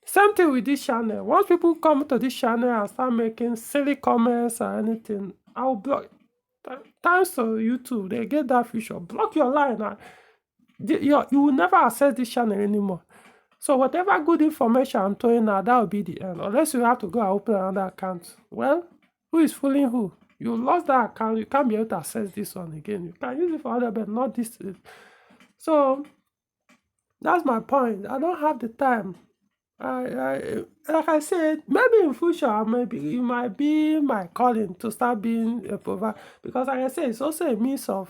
Same thing with this channel. Once people come to this channel and start making silly comments or anything, I'll block. Thanks to YouTube, they get that feature. Block your line. You will never access this channel anymore. So whatever good information I'm throwing out, that will be the end. Unless you have to go and open another account. Well, who is fooling who? You lost that account, you can't be able to access this one again. You can use it for other, but not this. So that's my point. I don't have the time. Like I said, maybe in future, maybe it might be my calling to start being a provider, because like I said, it's also a means of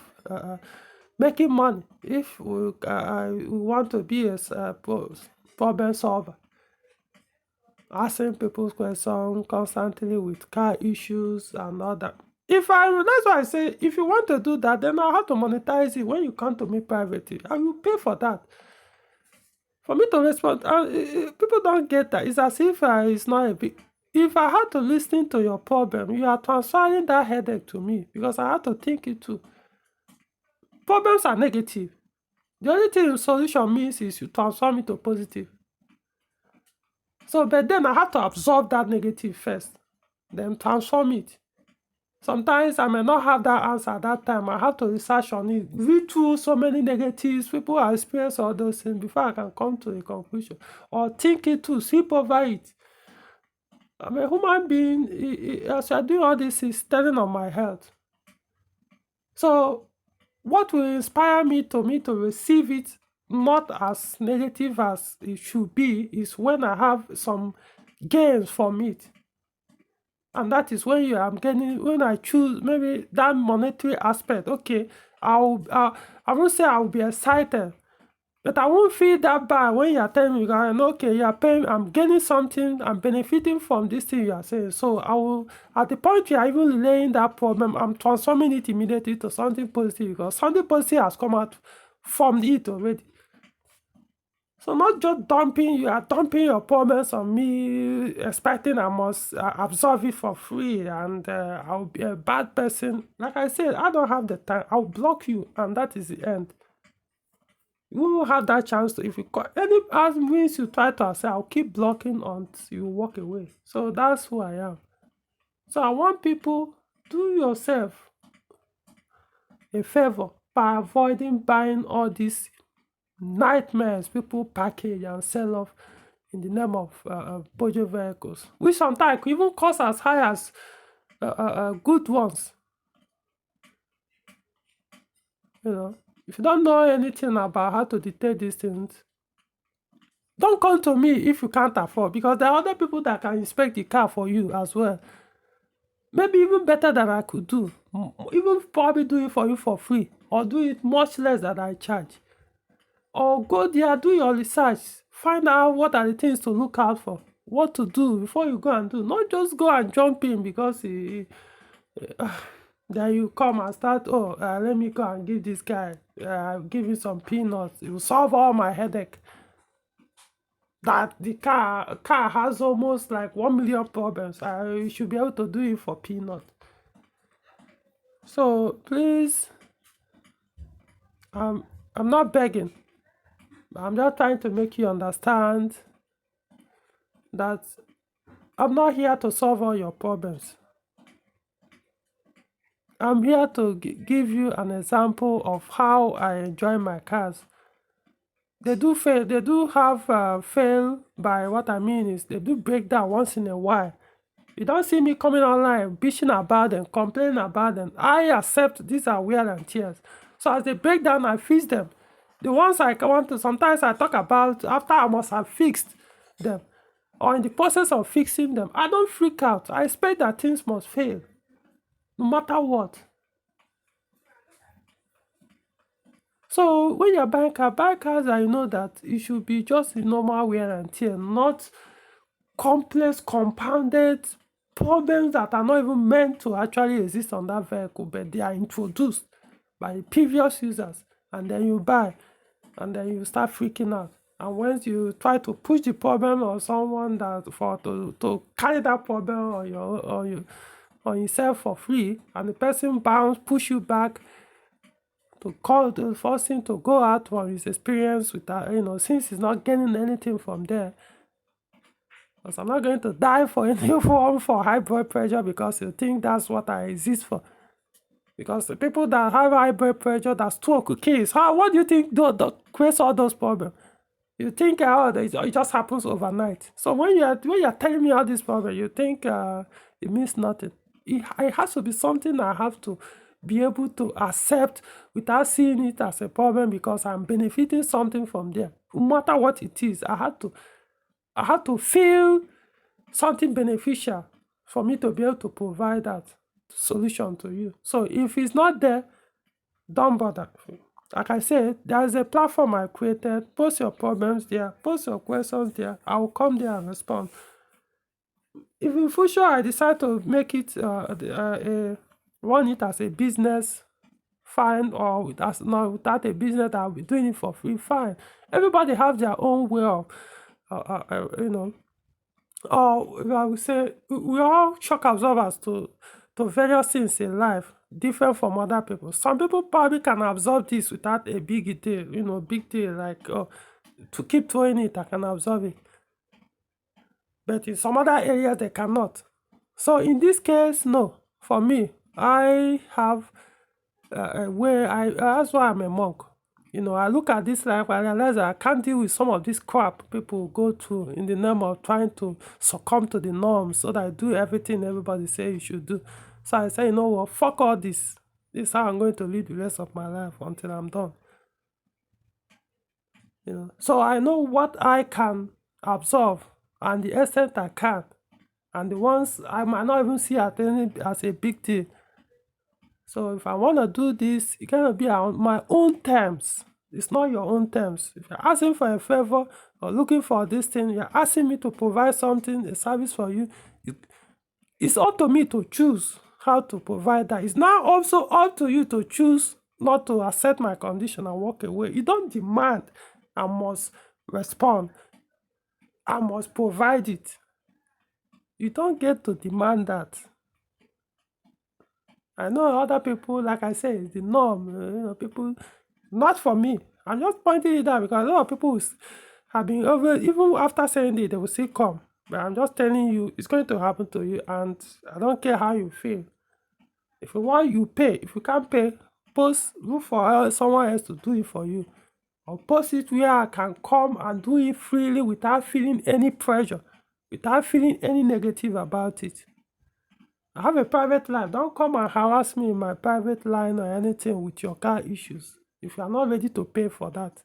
making money if we want to be a problem solver. Asking people's questions constantly with car issues and all that. That's why I say, if you want to do that, then I'll have to monetize it when you come to me privately. I will pay for that. For me to respond, people don't get that. It's as if it's not a big. If I had to listen to your problem, you are transferring that headache to me, because I have to think it too. Problems are negative. The only thing solution means is you transform it to positive. So, but then I have to absorb that negative first, then transform it. Sometimes I may not have that answer at that time. I have to research on it, read through so many negatives. People have experienced all those things before I can come to a conclusion, or think it through, sleep over it. I'm a human being. As I do all this, is telling on my health. So, what will inspire me to receive it not as negative as it should be is when I have some gains from it. And that is when when I choose maybe that monetary aspect. Okay, I won't say I will be excited, but I won't feel that bad when you are telling me, okay, you are paying, I'm getting something, I'm benefiting from this thing you are saying. So I will, at the point you are even relaying that problem, I'm transforming it immediately to something positive, because something positive has come out from it already. So not just dumping, you are dumping your problems on me, expecting I must absorb it for free, and I'll be a bad person. Like I said, I don't have the time. I'll block you, and that is the end. You won't have that chance to, if you call any as means you try to say, I'll keep blocking until you walk away. So that's who I am. So I want people, do yourself a favor by avoiding buying all these nightmares people package and sell off in the name of budget vehicles, which sometimes could even cost as high as good ones. You know, if you don't know anything about how to detect these things, don't come to me if you can't afford, because there are other people that can inspect the car for you as well. Maybe even better than I could do. Even probably do it for you for free, or do it much less than I charge. Or go there, do your research, find out what are the things to look out for, what to do before you go and do. Not just go and jump in because then you come and start, let me go and give this guy, give him some peanuts. It will solve all my headache. That the car has almost like 1 million problems. I should be able to do it for peanuts. So please, I'm not begging. I'm just trying to make you understand that I'm not here to solve all your problems. I'm here to give you an example of how I enjoy my cars. They do fail. They do have fail. By what I mean is they do break down once in a while. You don't see me coming online bitching about them, complaining about them. I accept these are wear and tears. So as they break down, I fix them. The ones I want to, sometimes I talk about after I must have fixed them, or in the process of fixing them, I don't freak out. I expect that things must fail, no matter what. So when you're buying buy cars that you know that it should be just the normal wear and tear, not complex, compounded problems that are not even meant to actually exist on that vehicle, but they are introduced by the previous users, and then you buy, and then you start freaking out. And once you try to push the problem on someone to carry that problem on yourself for free, and the person push you back, to call the first thing to go out from his experience with that, since he's not getting anything from there. Because I'm not going to die for any form for high blood pressure because you think that's what I exist for. Because the people that have high blood pressure, that stroke, kids, what do you think creates all those problems? You think it just happens overnight. So when you're telling me all these problems, you think it means nothing. It has to be something I have to be able to accept without seeing it as a problem, because I'm benefiting something from there. No matter what it is, I had to feel something beneficial for me to be able to provide that solution to you. So if it's not there, don't bother. Like I said, there's a platform I created. Post your problems there, post your questions there. I will come there and respond. If in future I decide to make it run it as a business, fine, or without a business that I'll be doing it for free, fine. Everybody have their own way of, or I would say we're all shock absorbers to various things in life. different from other people. Some people probably can absorb this without a big deal, big deal like, oh, to keep throwing it, I can absorb it. But in some other areas, they cannot. So in this case, no. For me, I have a way, that's why I'm a monk. I look at this life, I realize that I can't deal with some of this crap people go through in the name of trying to succumb to the norms so that I do everything everybody say you should do. So I say, you know what, fuck all this. This is how I'm going to live the rest of my life until I'm done. So I know what I can absorb and the extent I can. And the ones I might not even see as a big deal. So if I want to do this, it's going to be on my own terms. It's not your own terms. If you're asking for a favor or looking for this thing, you're asking me to provide something, a service for you, it's up to me to choose how to provide that. It's now also up to you to choose not to accept my condition and walk away. You don't demand, I must respond. I must provide it. You don't get to demand that. I know other people, like I say, it's the norm. People, not for me. I'm just pointing it out because a lot of people have been over, even after saying it, they will still come. But I'm just telling you, it's going to happen to you, and I don't care how you feel. If you want, you pay. If you can't pay, look for someone else to do it for you. Or post it where I can come and do it freely without feeling any pressure, without feeling any negative about it. I have a private life. Don't come and harass me in my private line or anything with your car issues if you are not ready to pay for that.